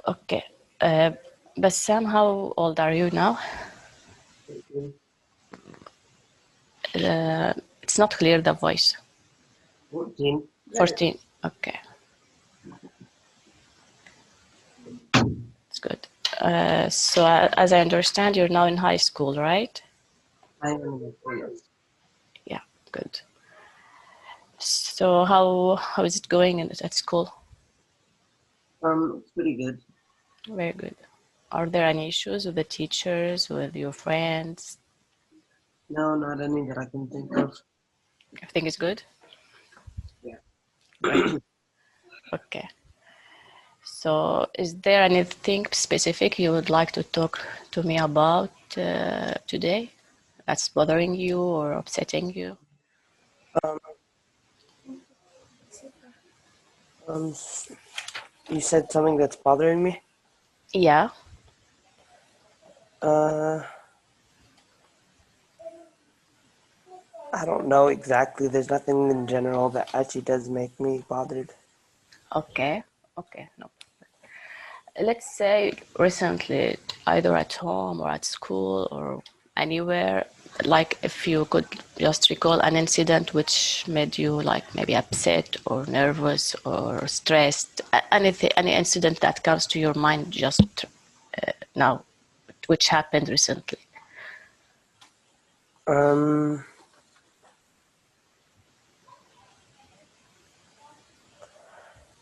Okay. Bassam, how old are you now? It's not clear, the voice. 14. 14. Okay. It's good. So as I understand, you're now in high school, right? I am in the class. Yeah, good. So how is it going at school? It's pretty good. Very good. Are there any issues with the teachers, with your friends? No, not any that I can think of. Everything is good? Yeah. Great. Okay. So is there anything specific you would like to talk to me about today that's bothering you or upsetting you? Um, you said something that's bothering me? Yeah. Uh, I don't know exactly. There's nothing in general that actually does make me bothered. Okay. Okay. No. Let's say recently, either at home or at school or anywhere, like if you could just recall an incident which made you like maybe upset or nervous or stressed, anything, any incident that comes to your mind just now, which happened recently. Um,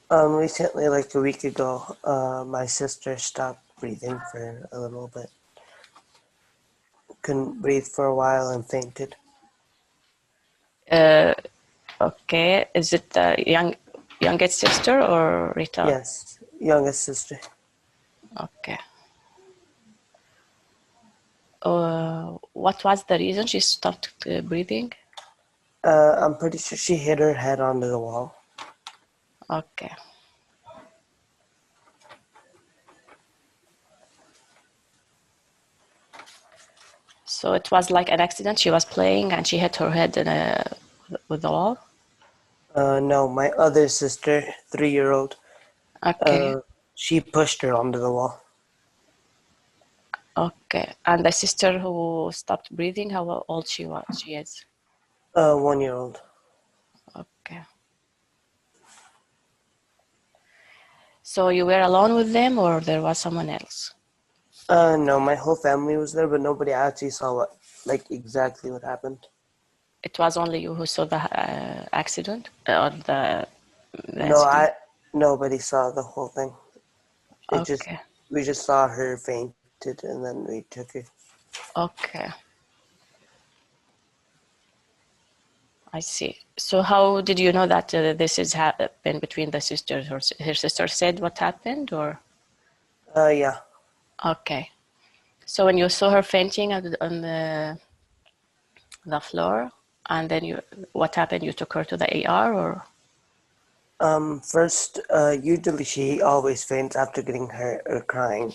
Recently, like a week ago, my sister stopped breathing for a little bit. Couldn't breathe for a while and fainted. Okay, is it the youngest sister or Rita? Yes, youngest sister. Okay. What was the reason she stopped breathing? I'm pretty sure she hit her head onto the wall. Okay. So it was like an accident. She was playing and she hit her head with the wall. No, my other sister, 3-year-old, Okay. uh, she pushed her onto the wall. Okay. And the sister who stopped breathing, how old she was? She is. 1-year-old. Okay. So you were alone with them, or there was someone else? No, my whole family was there, but nobody actually saw exactly what happened. It was only you who saw the accident or the No, incident. nobody saw the whole thing. Okay. We just saw her fainted, and then we took her. Okay. I see. So how did you know that this has happened between the sisters? Her sister said what happened, or? Yeah. Okay. So when you saw her fainting on the floor, and then what happened? You took her to the AR, or? First, usually she always faints after getting hurt or crying,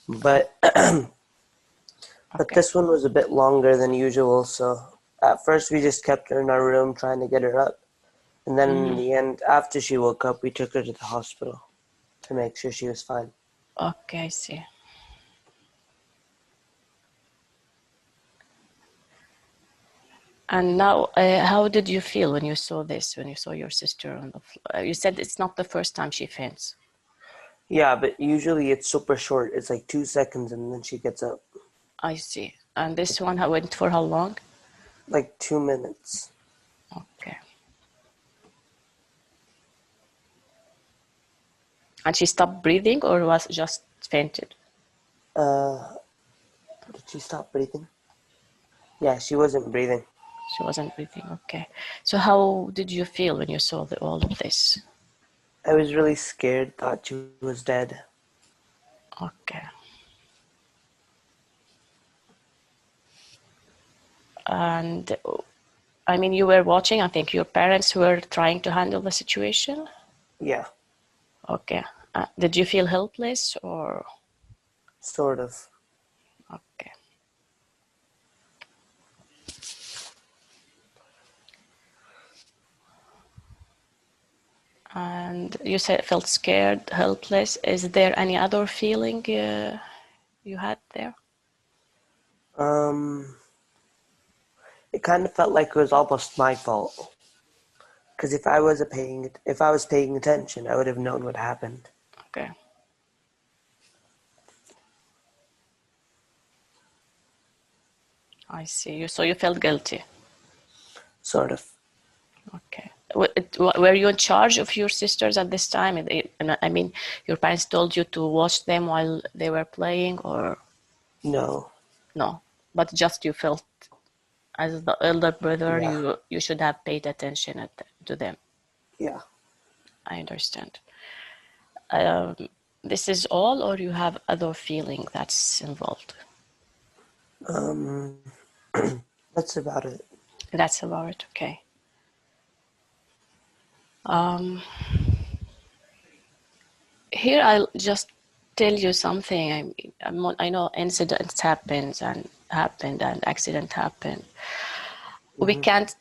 but Okay. this one was a bit longer than usual. So at first we just kept her in our room trying to get her up, and then in the end, after she woke up, we took her to the hospital to make sure she was fine. Okay, I see. And now, how did you feel when you saw this? When you saw your sister on the floor? You said it's not the first time she faints. Yeah, but usually it's super short. It's like 2 seconds, and then she gets up. I see. And this one went for how long? Like 2 minutes. Okay. And she stopped breathing or was just fainted? Uh, did she stop breathing? Yeah, she wasn't breathing. She wasn't breathing. Okay. So how did you feel when you saw all of this? I was really scared, thought she was dead. Okay. And I mean, you were watching. I think your parents were trying to handle the situation. Yeah, Okay. Did you feel helpless or? sort of. Okay. And you said felt scared, helpless. Is there any other feeling you had there? It kind of felt like it was almost my fault. Because if I was paying attention, I would have known what happened. Okay. I see you. So you felt guilty. Sort of. Okay. Were you in charge of your sisters at this time? I mean, your parents told you to watch them while they were playing, or No. no? But just you felt as the elder brother, Yeah. you should have paid attention to them. Yeah. I understand. This is all, or you have other feeling that's involved? Um, that's about it. That's about it. Okay. Here I'll just tell you something. I know incidents happened and accident happened. We can't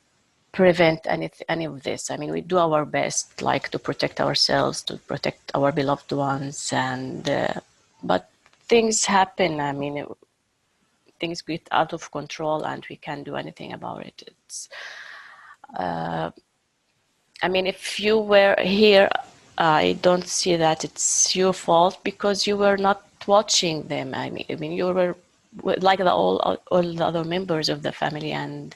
prevent any of this. I mean, we do our best, like to protect ourselves, to protect our beloved ones, and but things happen. I mean, things get out of control, and we can't do anything about it. I mean, if you were here, I don't see that it's your fault because you were not watching them. I mean, you were like all the other members of the family, and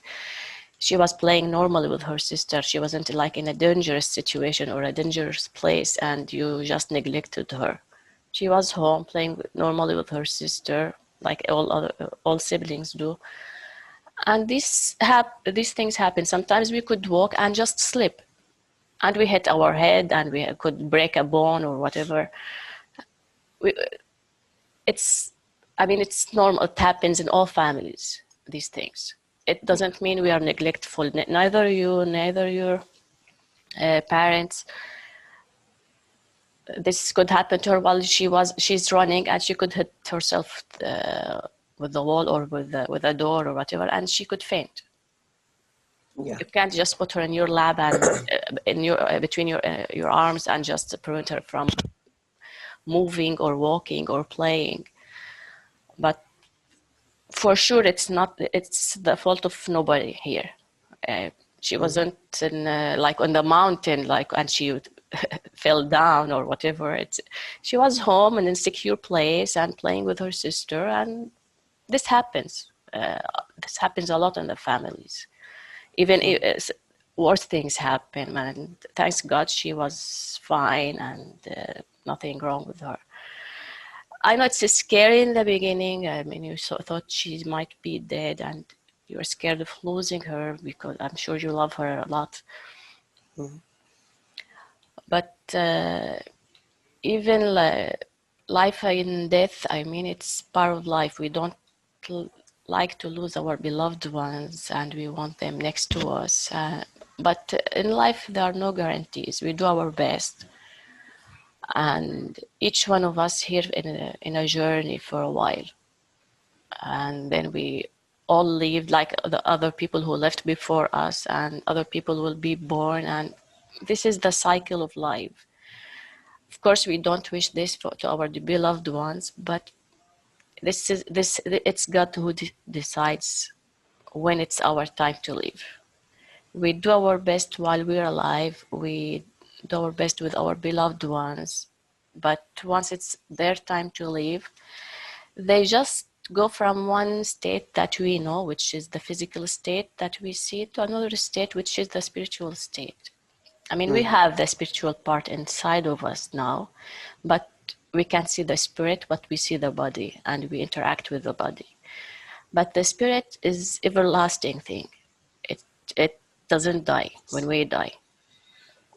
she was playing normally with her sister. She wasn't like in a dangerous situation or a dangerous place, and you just neglected her. She was home playing normally with her sister, like all siblings do. And these things happen. Sometimes we could walk and just slip, and we hit our head, and we could break a bone or whatever. We, it's, I mean, it's normal. It happens in all families. These things. It doesn't mean we are neglectful. Neither you, neither your parents. This could happen to her while she's running, and she could hit herself with the wall or with a door or whatever, and she could faint. Yeah. You can't just put her in your lap and in your between your arms and just prevent her from moving or walking or playing. But for sure, it's the fault of nobody here. She wasn't in, like on the mountain, like, and she fell down or whatever. She was home in a secure place and playing with her sister, and this happens. This happens a lot in the families. Even worse things happen, and thanks God she was fine and nothing wrong with her. I know it's scary in the beginning. I mean, you thought she might be dead, and you were scared of losing her because I'm sure you love her a lot. But even life and death, I mean, it's part of life. We don't like to lose our beloved ones, and we want them next to us. But in life, there are no guarantees. We do our best. And each one of us here in a journey for a while. And then we all lived like the other people who left before us, and other people will be born, and this is the cycle of life. Of course, we don't wish this to our beloved ones, but it's God who decides when it's our time to leave. We do our best while we're alive. We do our best with our beloved ones, but once it's their time to leave, they just go from one state that we know, which is the physical state that we see, to another state, which is the spiritual state. I mean, we have the spiritual part inside of us now, but we can't see the spirit, but we see the body and we interact with the body. But the spirit is everlasting thing. It doesn't die when we die.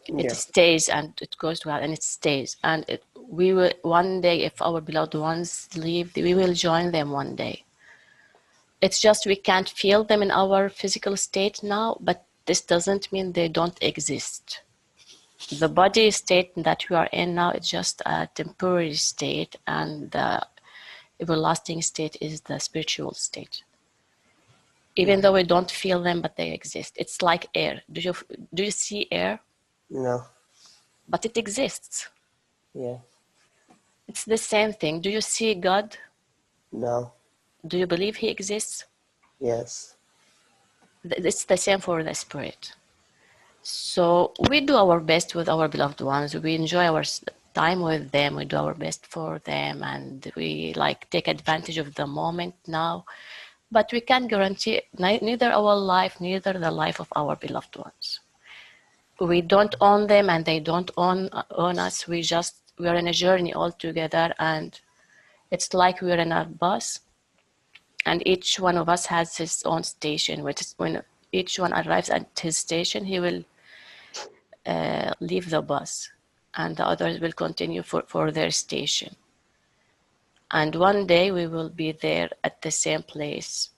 It Yeah. stays and it goes to hell and it stays. And we will one day, if our beloved ones leave, we will join them one day. It's just we can't feel them in our physical state now, but this doesn't mean they don't exist. The body state that we are in now is just a temporary state, and the everlasting state is the spiritual state. Even though we don't feel them, but they exist. It's like air. Do you see air? No. but it exists. Yeah. It's the same thing. Do you see God? No. Do you believe he exists? Yes. It's the same for the spirit. So we do our best with our beloved ones. We enjoy our time with them. We do our best for them, and we like take advantage of the moment now. But we can't guarantee neither our life, neither the life of our beloved ones. We don't own them, and they don't own us. We are in a journey all together, and it's like we're in a bus, and each one of us has his own station. Which is when each one arrives at his station, he will leave the bus, and the others will continue for their station. And one day we will be there at the same place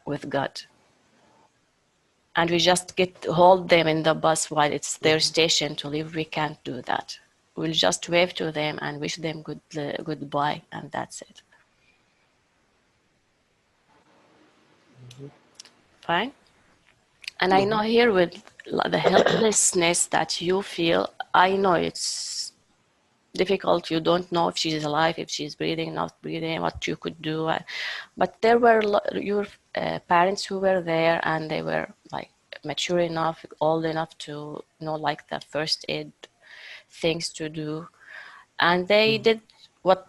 with God. And we just get to hold them in the bus while it's their station to leave. We can't do that. We'll just wave to them and wish them goodbye, and that's it. Fine? And I know here with the helplessness that you feel, I know it's difficult. You don't know if she's alive, if she's breathing, not breathing, what you could do. But there were your parents who were there, and they were like mature enough, old enough to know like the first aid things to do, and they did what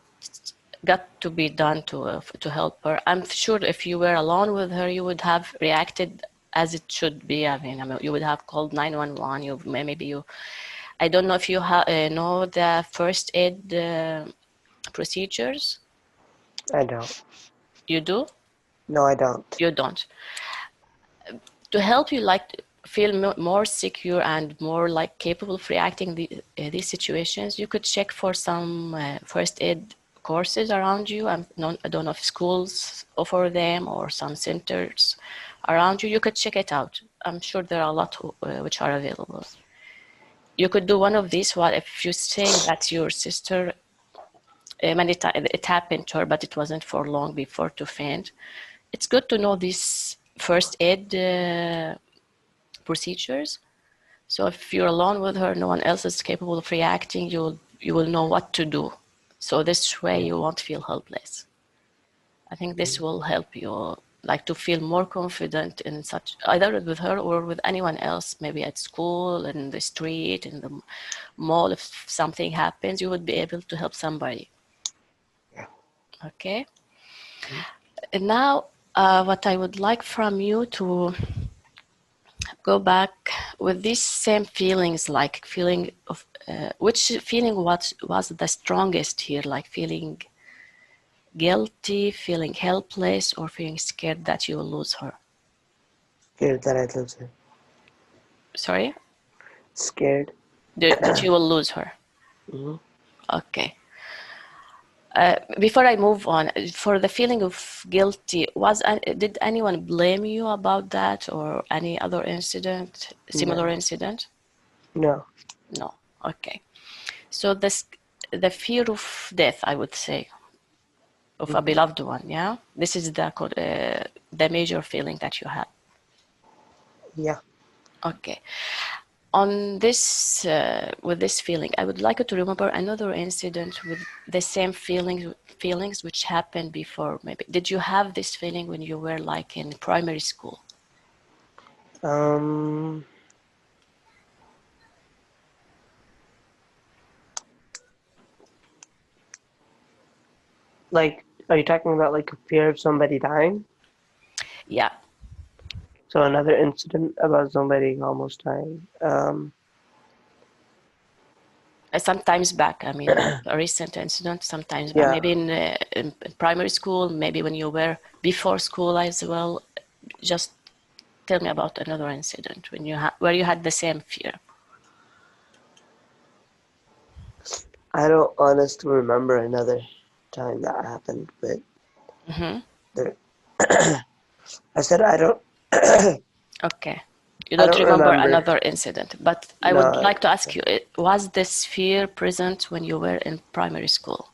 got to be done to help her. I'm sure if you were alone with her, you would have reacted as it should be. I mean, you would have called 911. I don't know if you know the first aid procedures. I don't. You do? No, I don't. You don't. To help you like feel more secure and more like capable of reacting these situations, you could check for some first aid courses around you. I don't know if schools offer them or some centers around you. You could check it out. I'm sure there are a lot which are available. You could do one of these. While if you say that your sister, it happened to her, but it wasn't for long before to faint. It's good to know these first aid procedures. So if you're alone with her, no one else is capable of reacting, you will know what to do. So this way you won't feel helpless. I think this will help you like to feel more confident in such, either with her or with anyone else, maybe at school, in the street, in the mall. If something happens, you would be able to help somebody. Yeah. Okay. And now what I would like from you to go back with these same feelings, like feeling of which feeling was the strongest here, like feeling guilty, feeling helpless, or feeling scared that you will lose her? Scared that I'd lose her. Sorry? Scared. That you will lose her. Mm-hmm. Okay. Before I move on, for the feeling of guilty, did anyone blame you about that, or any other incident, similar No. incident? No. No. Okay. So the fear of death, I would say, of a beloved one. Yeah, this is the major feeling that you had. Yeah. Okay. On this, with this feeling, I would like you to remember another incident with the same feelings which happened before. Maybe did you have this feeling when you were like in primary school? Like, are you talking about like a fear of somebody dying? Yeah. So another incident about somebody almost dying. Sometimes back, I mean, a recent incident, sometimes back, Yeah. maybe in primary school, maybe when you were before school as well. Just tell me about another incident when where you had the same fear. I don't honestly remember another time that happened, but there. I said I don't. Okay. You I don't don't remember remember. another incident, but I would No. like to ask you, was this fear present when you were in primary school?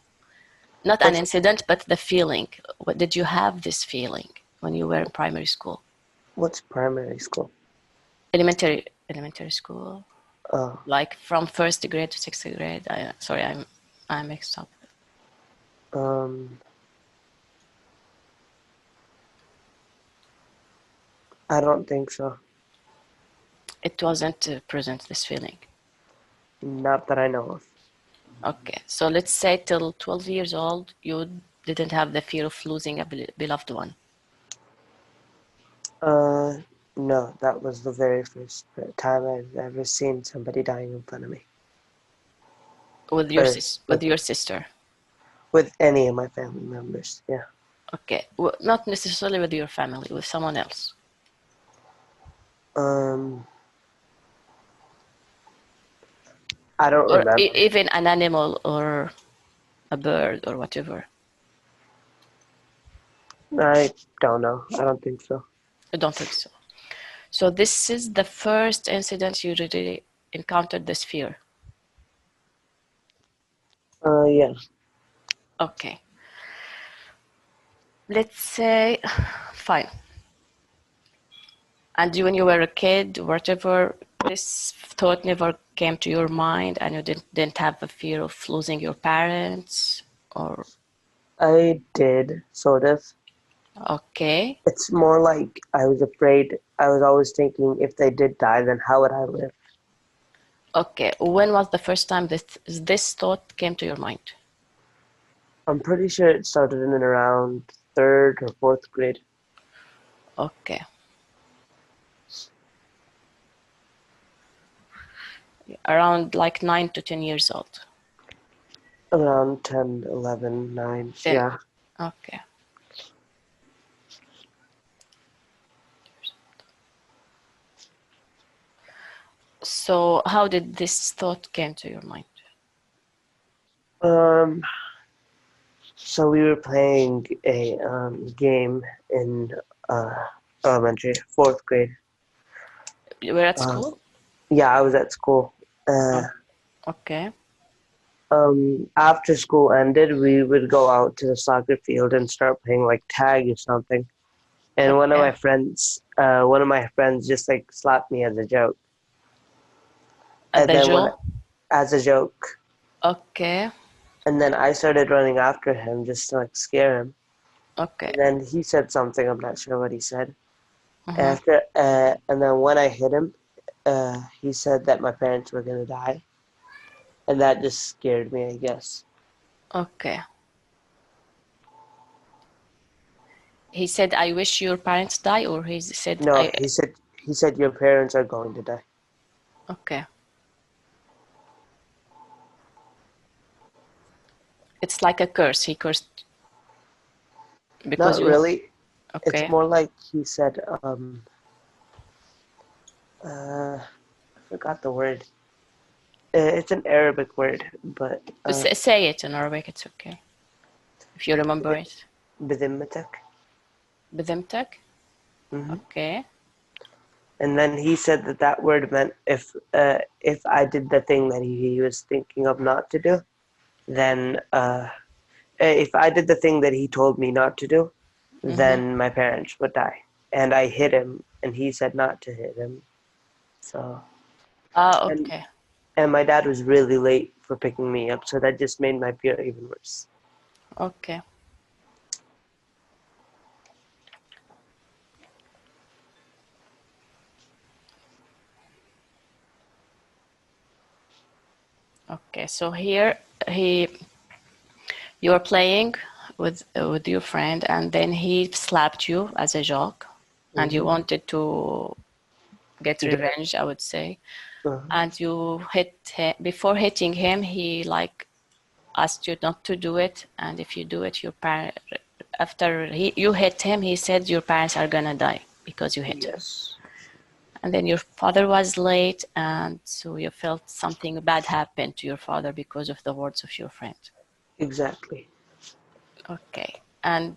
Not an What's incident, but the feeling. What did you have this feeling when you were in primary school? what's primary school? Elementary school. Like from first grade to sixth grade. Sorry, I'm mixed up. I don't think so. It wasn't present, this feeling. Not that I know of. Okay, so let's say till 12 years old, you didn't have the fear of losing a beloved one. No, that was the very first time I've ever seen somebody dying in front of me. With your sister. With any of my family members, yeah. Okay, not necessarily with your family, with someone else. I don't Or remember. even an animal or a bird or whatever. I don't know. I don't think so. I don't think so. So this is the first incident you really encountered this fear. Yeah. Okay. Let's say, fine. And when you were a kid, whatever, this thought never came to your mind, and you didn't have a fear of losing your parents, or I did, sort of. okay. It's more like I was afraid. I was always thinking if they did die, then how would I live? Okay, when was the first time this thought came to your mind? I'm pretty sure it started in around third or fourth grade. Okay. Around like 9 to 10 years old. Around 10, 11, 9, 10. yeah. Okay. So how did this thought came to your mind? So we were playing a game in elementary, fourth grade. You were at school? Yeah, I was at school. Okay. After school ended, we would go out to the soccer field and start playing like tag or something. And one of Okay. my friends just like slapped me as a joke. At And the then jaw? as a joke, Okay. and then I started running after him just to like scare him. Okay. And then he said something, I'm not sure what he said. Mm-hmm. And then when I hit him, he said that my parents were gonna die, and that just scared me, I guess. Okay. He said, I wish your parents die, or he said, No, he said your parents are going to die. okay. It's like a curse. He cursed because Not you, really. It's okay. more like he said, I forgot the word. It's an Arabic word, but Say it in Arabic, it's okay. If you remember it. بذمتك. بذمتك? Hmm. Okay. And then he said that that word meant if I did the thing that he was thinking of not to do, then if I did the thing that he told me not to do, Mm-hmm. then my parents would die. And I hit him, and he said not to hit him. So, Ah, and okay. and my dad was really late for picking me up, so that just made my fear even worse. Okay. Okay. So here you are playing with your friend, and then he slapped you as a joke, and you Mm-hmm. wanted to get Get revenge, I would say. uh, And you hit him. Before hitting him, he like asked you not to do it, and if you do it, your parent after you hit him, he said your parents are gonna die because you hit him. yes, And then your father was late, and so you felt something bad happened to your father because of the words of your friend. exactly. Okay. And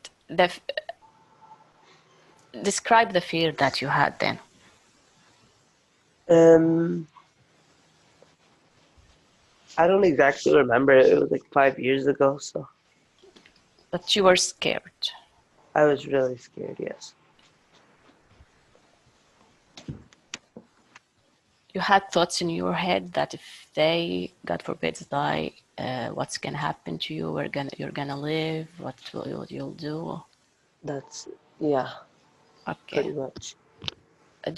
describe the fear that you had then. Um, I don't exactly remember. It was like 5 years ago, so But you were scared. I was really scared. Yes. you had thoughts in your head that if they, God forbid, die, what's gonna happen to you? You're gonna live. What you'll do? That's, yeah, Okay. pretty much.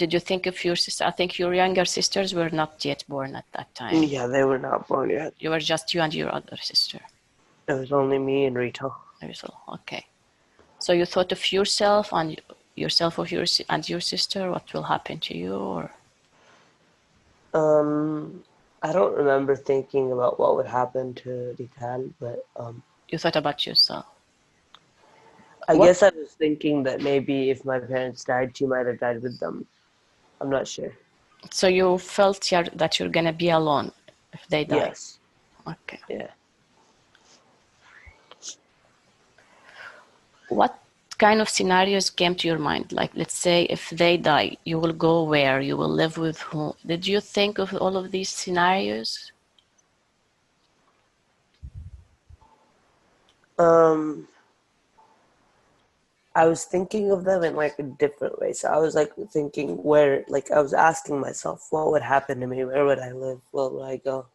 Did you think of your sister? I think your younger sisters were not yet born at that time. Yeah, they were not born yet. You were just you and your other sister. It was only me and Rita. Okay. So you thought of yourself and your sister. What will happen to you? Or I don't remember thinking about what would happen to Rital, but you thought about yourself? I What? guess I was thinking that maybe if my parents died, she might have died with them. I'm not sure. So you felt that you're gonna be alone if they die. Yes. Okay. Yeah. What kind of scenarios came to your mind? Like, let's say if they die, you will go where? You will live with whom? Did you think of all of these scenarios? I was thinking of them in like a different way. So I was like thinking where, like I was asking myself, what would happen to me? Where would I live? Where would I go?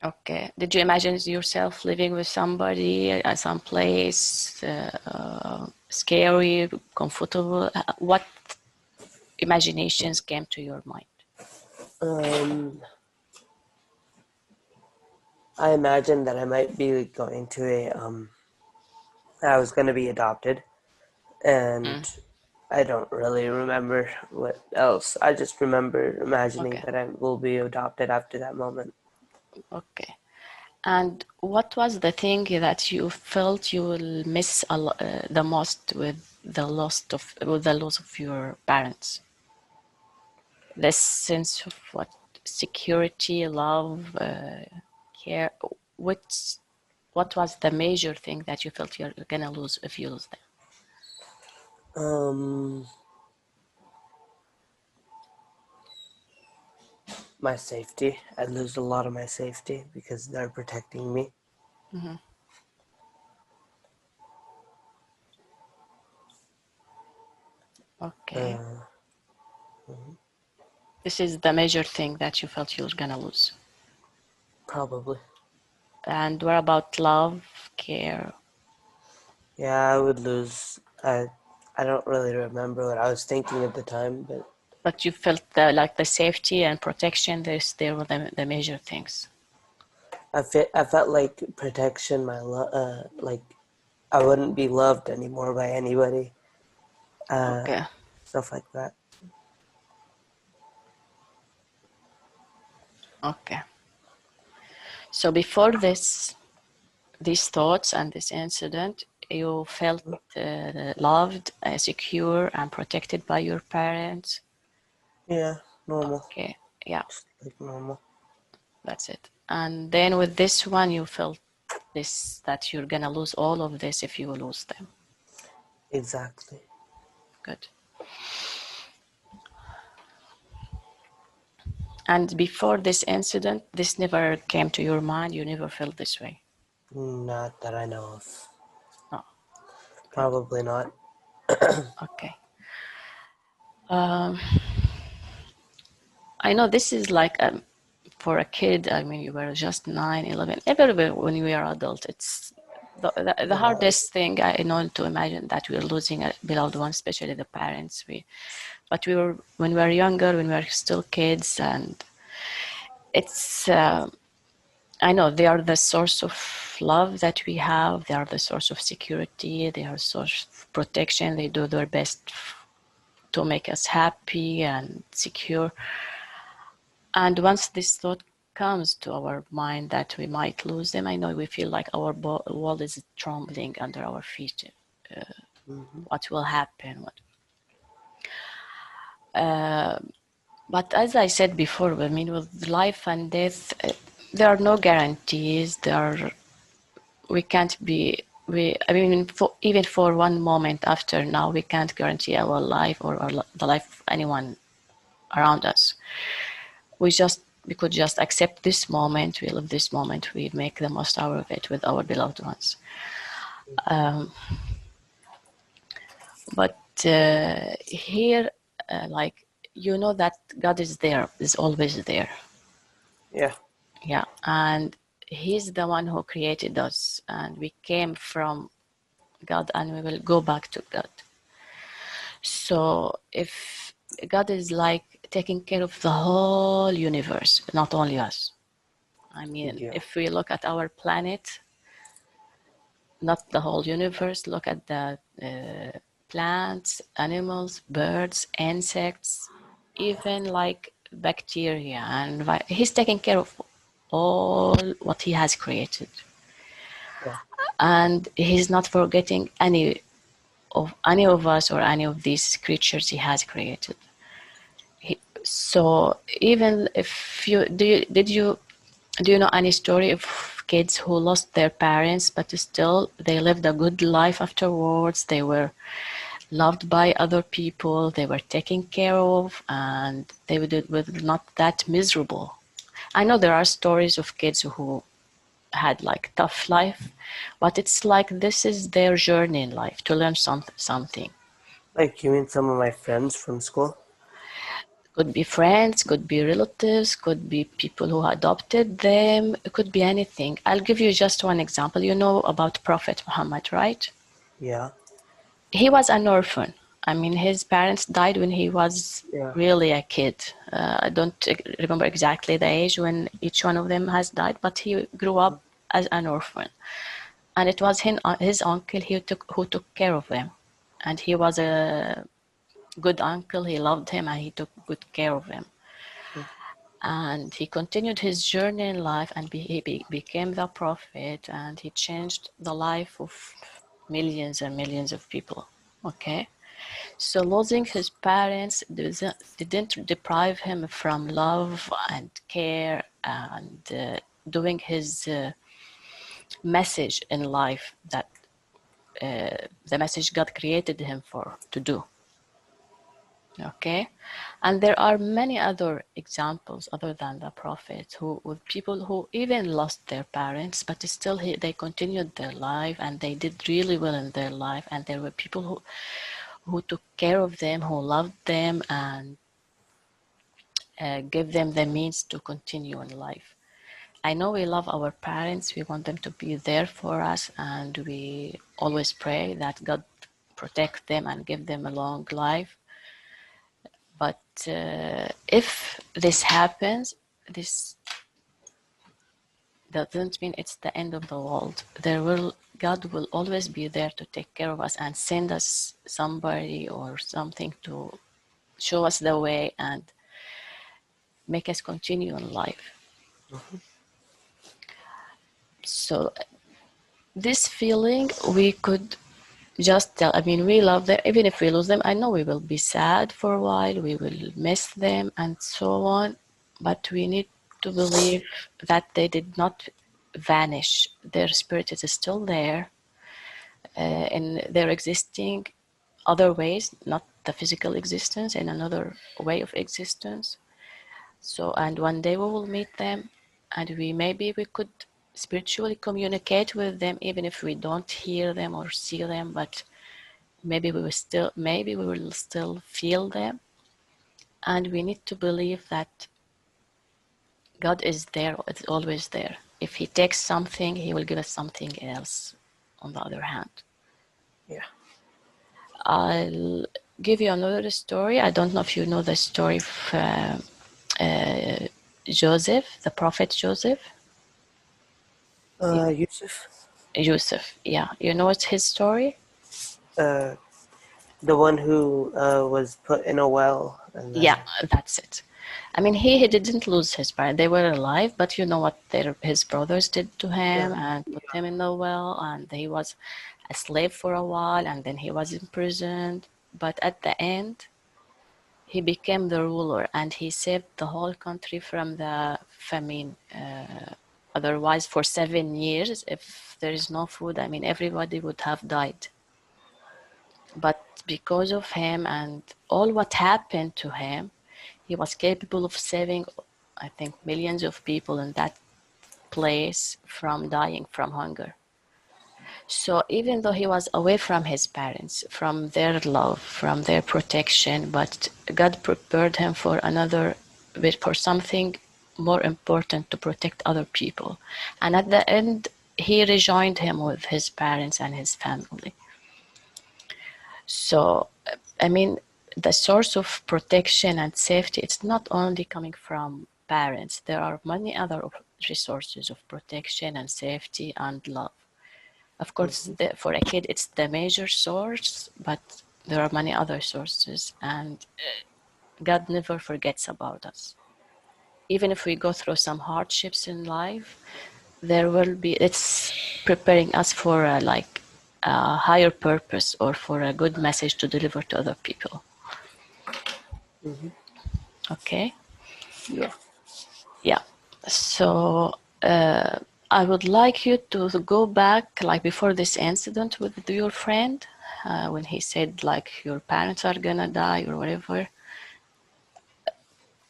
Okay. Did you imagine yourself living with somebody at some place, scary, comfortable? What imaginations came to your mind? I imagined that I might be going to I was going to be adopted, and I don't really remember what else. I just remember imagining Okay. that I will be adopted after that moment. Okay. And what was the thing that you felt you will miss the most with the loss of your parents? This sense of what? Security, love, care. What was the major thing that you felt you're gonna lose if you lose them? Um, my safety. I'd lose a lot of my safety because they're protecting me. Okay. This is the major thing that you felt you were gonna lose. Probably. And what about love, care? Yeah, I would lose. I don't really remember what I was thinking at the time, But you felt like the safety and protection. There were the major things. I felt like protection. Like I wouldn't be loved anymore by anybody. Okay. Stuff like that. Okay. So before these thoughts and this incident, you felt loved, secure, and protected by your parents. Yeah, normal. Okay. Yeah, Just like normal. that's it. And then with this one, you felt this that you're gonna lose all of this if you lose them. Exactly. Good. And before this incident, this never came to your mind. You never felt this way. Not that I know of. No. Good. Probably not. Okay. I know this is like for a kid. I mean, you were just 9, 11. Everywhere when we are adult, it's the hardest thing I know to imagine that we are losing a beloved one, especially the parents. But we were when we were younger, when we were still kids, and it's. I know they are the source of love that we have. They are the source of security. They are a source of protection. They do their best to make us happy and secure. And once this thought comes to our mind that we might lose them, I know we feel like our world is trembling under our feet. What will happen? But as I said before, I mean, with life and death, there are no guarantees. We can't be. I mean, even for one moment after now, we can't guarantee our life or the life of anyone around us. We could just accept this moment. We live this moment. We make the most out of it with our beloved ones. But here, like you know that God is there, is always there. Yeah. Yeah, and He's the one who created us, and we came from God, and we will go back to God. So if God is like taking care of the whole universe, not only us. I mean, Yeah. if we look at our planet, not the whole universe, look at the plants, animals, birds, insects, even like bacteria, and He's taking care of all what He has created. Yeah. And He's not forgetting any of us or any of these creatures He has created. So even if do you know any story of kids who lost their parents but still they lived a good life afterwards? They were loved by other people, they were taken care of, and they were not that miserable. I know there are stories of kids who had like tough life, but it's like this is their journey in life to learn something. Like, you mean some of my friends from school? Could be friends, could be relatives, could be people who adopted them, it could be anything. I'll give you just one example. You know about Prophet Muhammad, right? Yeah. He was an orphan. I mean, his parents died when he was Yeah. really a kid. I don't remember exactly the age when each one of them has died, but he grew up as an orphan. And it was his uncle who took care of him. And he was a good uncle. He loved him and he took good care of him. And he continued his journey in life, and he became the prophet, and he changed the life of millions and millions of people. Okay, so losing his parents didn't deprive him from love and care and doing his message in life, that the message God created him for to do. Okay, and there are many other examples other than the prophet who with people who even lost their parents, but still they continued their life and they did really well in their life, and there were people who took care of them, who loved them, and gave them the means to continue in life. I know we love our parents, we want them to be there for us, and we always pray that God protect them and give them a long life. But if this happens, this doesn't mean it's the end of the world. God will always be there to take care of us and send us somebody or something to show us the way and make us continue in life. So this feeling we could just tell, I mean, we love them. Even if we lose them, I know we will be sad for a while, we will miss them and so on, but we need to believe that they did not vanish. Their spirit is still there, and they're existing other ways, not the physical existence, in another way of existence. So, and one day we will meet them, and maybe we could spiritually communicate with them, even if we don't hear them or see them, but maybe we will still feel them. And we need to believe that God is there, it's always there. If He takes something, He will give us something else on the other hand. Yeah. I'll give you another story. I don't know if you know the story of Joseph, the prophet Joseph. Yusuf, Joseph, yeah. You know what's his story? the one who was put in a well and Yeah, then. that's it. I mean, he didn't lose his parents. They were alive, but you know what his brothers did to him Yeah. and put him in the well, and he was a slave for a while, and then he was imprisoned. But at the end, he became the ruler, and he saved the whole country from the famine. Otherwise, for 7 years, if there is no food, I mean, everybody would have died. But because of him and all what happened to him, he was capable of saving, I think, millions of people in that place from dying from hunger. So even though he was away from his parents, from their love, from their protection, but God prepared him for for something more important, to protect other people. And at the end, he rejoined him with his parents and his family. So, I mean, the source of protection and safety, it's not only coming from parents. There are many other resources of protection and safety and love. Of course, for a kid, it's the major source, but there are many other sources, and God never forgets about us. Even if we go through some hardships in life, it's preparing us for a higher purpose, or for a good message to deliver to other people. Okay? Yeah. Yeah. So I would like you to go back, like before this incident with your friend, when he said like your parents are gonna die or whatever.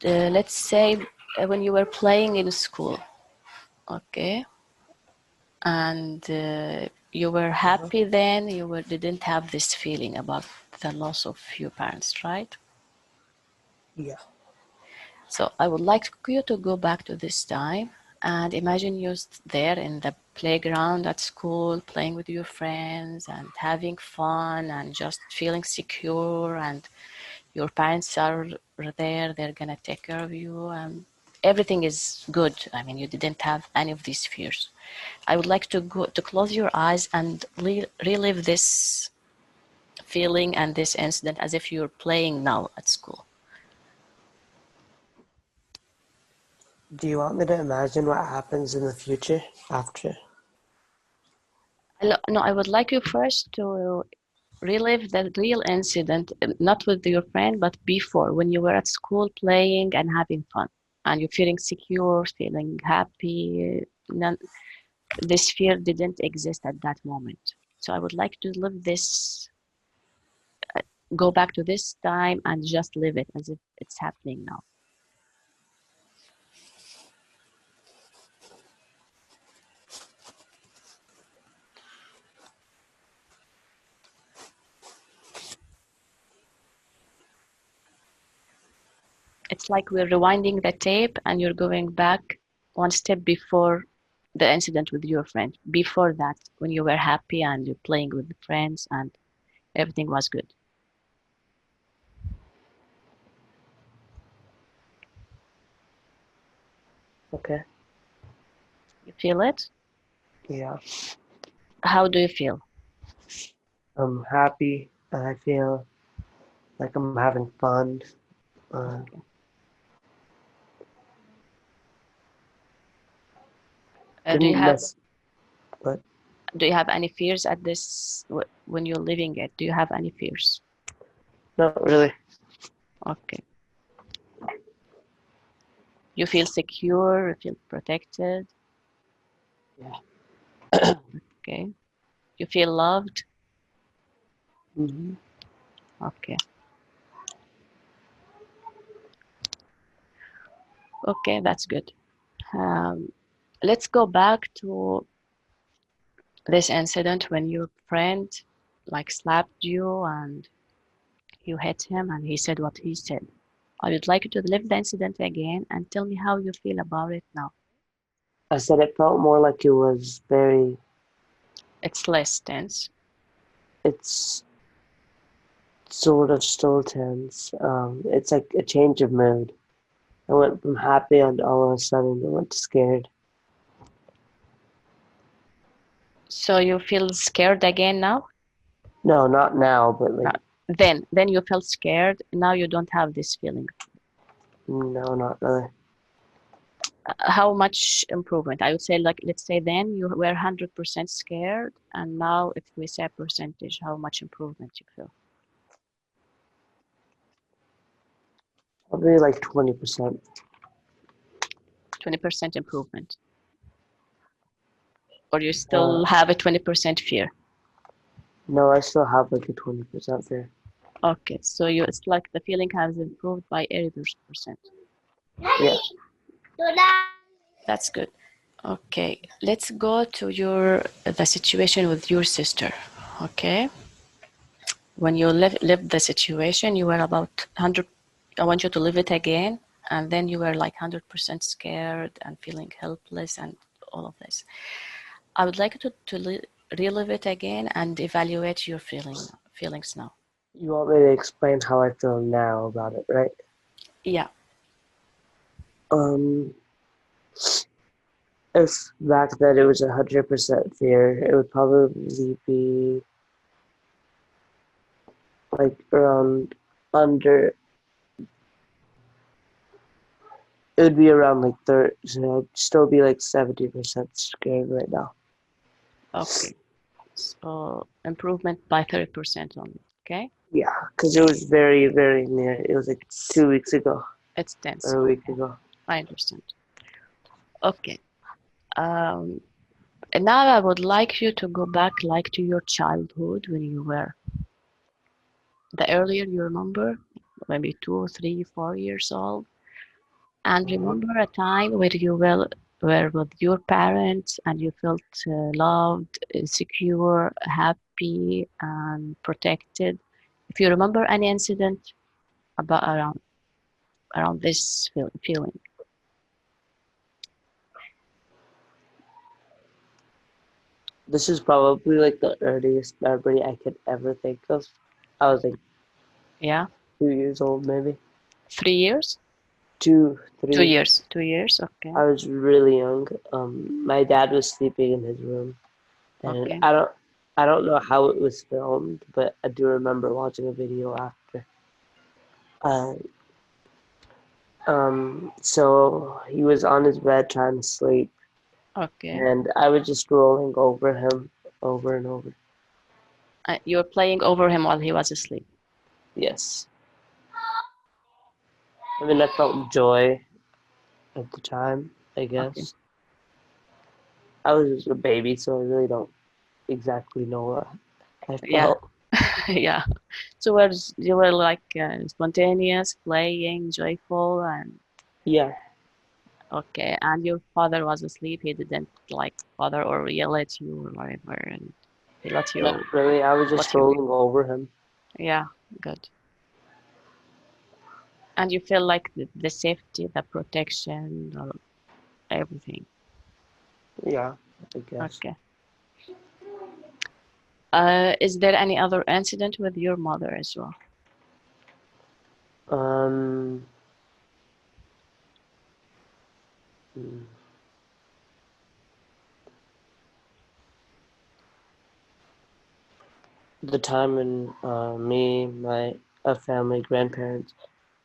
Let's say when you were playing in school, okay, and you were happy then. Didn't have this feeling about the loss of your parents, right? Yeah. So I would like you to go back to this time and imagine you there in the playground at school, playing with your friends and having fun and just feeling secure, and your parents are there, they're gonna take care of you, and everything is good. I mean, you didn't have any of these fears. I would like to close your eyes and relive this feeling and this incident as if you're playing now at school. Do you want me to imagine what happens in the future after? No, I would like you first to relive the real incident, not with your friend, but before, when you were at school playing and having fun, and you're feeling secure, feeling happy. This fear didn't exist at that moment. So I would like to live this, go back to this time and just live it as if it's happening now. It's like we're rewinding the tape and you're going back one step before the incident with your friend. Before that, when you were happy and you're playing with friends and everything was good. Okay. You feel it? Yeah. How do you feel? I'm happy and I feel like I'm having fun. Okay. Do you Didn't have mess, but any fears at this when you're living it? Do you have any fears? not really. Okay. You feel secure, you feel protected. Yeah. Okay. You feel loved. Mm-hmm. Okay. Okay, that's good. Let's go back to this incident when your friend like slapped you and you hit him and he said what he said. I would like you to live the incident again and tell me how you feel about it now. I said it felt more like it was very, It's less tense. it's sort of still tense. It's like a change of mood. I went from happy and all of a sudden I went to scared. So you feel scared again now? No, not now, but No. like, Then you felt scared. Now you don't have this feeling. no, not really. How much improvement? I would say, like, let's say then you were 100% scared, and now if we say a percentage, how much improvement you feel? Probably like 20%. 20% improvement. Or you Uh, still have a 20% fear? no, I still have like a 20% there. Okay, so it's like the feeling has improved by 80%. Yeah. That's good. Okay, let's go to the situation with your sister. Okay, when you lived the situation, you were about 100. I want you to live it again, and then you were like 100% scared and feeling helpless and all of this. I would like you to relive it again and evaluate your feelings now. You want me to explain how I feel now about it, right? Yeah. If back then it was 100% fear, it would probably be like around under. It would be around like 30. So I'd still be like 70% scared right now. Okay. So improvement by 30% only. Okay. Yeah, because it was very, very near. It was like 2 weeks ago It's tense. or a week Okay. ago. I understand. Okay. And now I would like you to go back like to your childhood when you were the earlier you remember, maybe 2, 3, 4 years old, and remember a time where you were with your parents and you felt loved, secure, happy, and protected. If you remember any incident about around this feeling. This is probably like the earliest memory I could ever think of. I was like Yeah, 2 years old, maybe 3 years, two, 2 3. years, 2 years. Okay, I was really young. My dad was sleeping in his room, and okay, I don't know how it was filmed, but I do remember watching a video after. Uh, so he was on his bed trying to sleep, okay. and I was just rolling over him over and over. You were playing over him while he was asleep. Yes. I mean, I felt joy at the time, I Okay. guess. I was just a baby, so I really don't exactly know what I Yeah, felt. yeah. So you were like spontaneous, playing, joyful, and Yeah, okay. And your father was asleep. He didn't like bother or yell at you or whatever, and he not really. I was just let you be. rolling over him. Yeah, good. And you feel like the safety, the protection, everything. Yeah, I guess. Okay. Is there any other incident with your mother as well? Um, the time when me, my family, grandparents,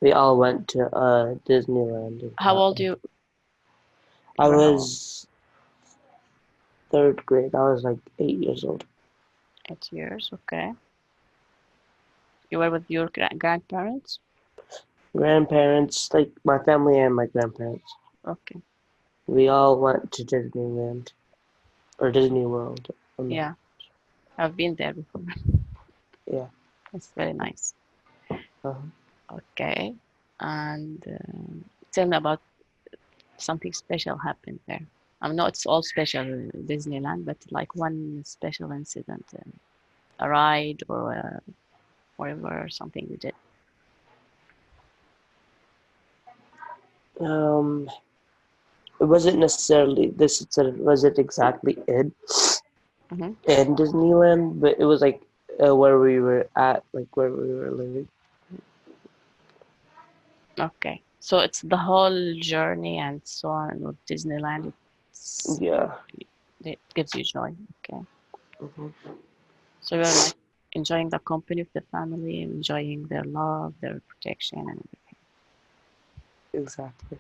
we all went to Disneyland. How old you I were? How old? was third grade. I was like 8 years old. 8 years. Okay. You were with your grandparents? Grandparents, like my family and my grandparents, Okay. we all went to Disneyland or Disney World. Yeah, I've been there before. Yeah. It's very nice. Uh-huh. Okay. And tell me about something special happened there. I know it's all special in Disneyland, but like one special incident, a ride or whatever, something you did. Um, it wasn't necessarily this. Wasn't exactly Hmm. in Disneyland, but it was like where we were at, like where we were living. Okay. So it's the whole journey and so on with Disneyland. Yeah. It gives you joy. Okay. Hmm. So you're like enjoying the company of the family, enjoying their love, their protection, and everything. Exactly.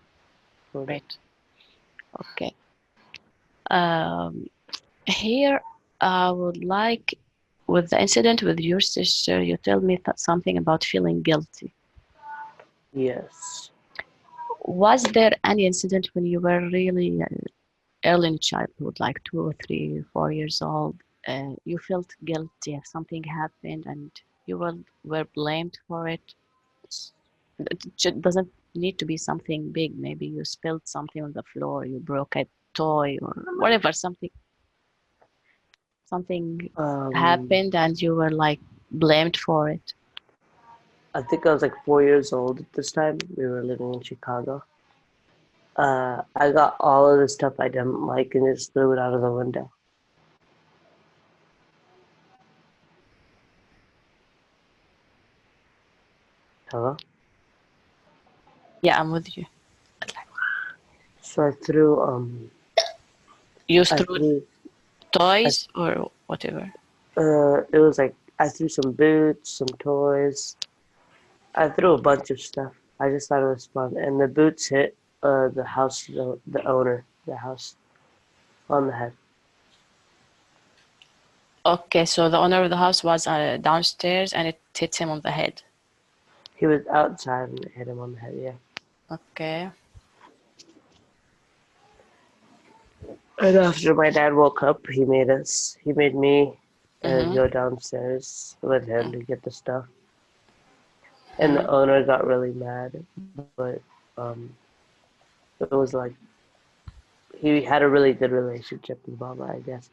Sort of. Great. Okay. Um, Here, I would like, with the incident with your sister, you tell me something about feeling guilty. Yes. Was there any incident when you were really early in childhood, like 2 or 3 or 4 years old, you felt guilty if something happened and you were blamed for it? It doesn't need to be something big. Maybe you spilled something on the floor, you broke it, toy or whatever, something happened and you were like blamed for it? I think I was like 4 years old at this time. We were living in Chicago. I got all of the stuff I didn't like and just threw it out of the window. Hello? Yeah, I'm with you. So I threw You I threw threw toys or whatever? it was like I threw some boots, some toys. I threw a bunch of stuff. I just thought it was fun. And the boots hit the house the owner, the house on the head. Okay, so the owner of the house was downstairs and it hit him on the head. He was outside and it hit him on the head, yeah. Okay. And after my dad woke up, he made me Mm-hmm. go downstairs with him to get the stuff. And the Mm-hmm. owner got really mad, but um, it was like he had a really good relationship with Mama, I guess.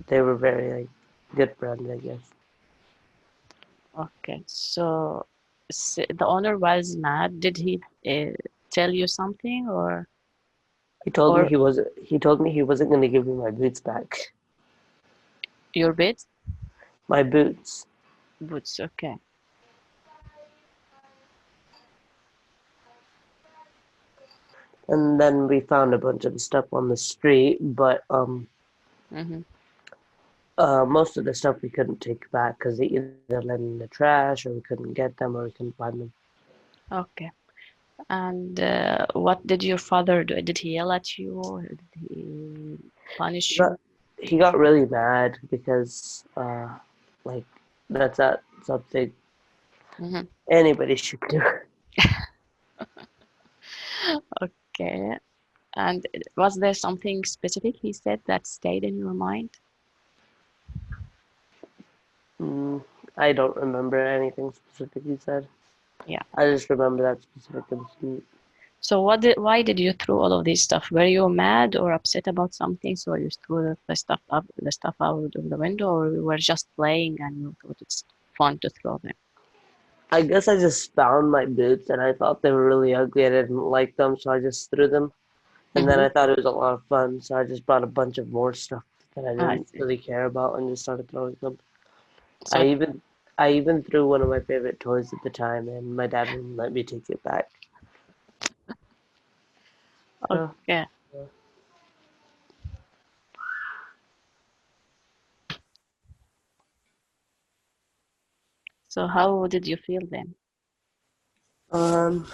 They were very like good friends, I guess. Okay, so the owner was mad. Did he tell you something or He told me he wasn't going to give me my boots back. your bed? My boots. Boots, okay. And then we found a bunch of stuff on the street, but Mm-hmm. most of the stuff we couldn't take back because they either let in the trash or we couldn't get them or we couldn't find them. Okay. And what did your father do? Did he yell at you or did he He punish got you? he got really mad because like that's not something Mm-hmm. anybody should do. Okay. And was there something specific he said that stayed in your mind? Mm, I don't remember anything specific he said. Yeah. I just remember that specific incident. So why did you throw all of this stuff? Were you mad or upset about something? So you threw the stuff out of the window, or you were just playing and you thought it's fun to throw them? I guess I just found my boots and I thought they were really ugly. I didn't like them, so I just threw them. And then Mm-hmm. I thought it was a lot of fun, so I just brought a bunch of more stuff that I I didn't see. really care about and just started throwing them. So I even I even threw one of my favorite toys at the time, and my dad wouldn't let me take it back. So, okay. So how did you feel then? um,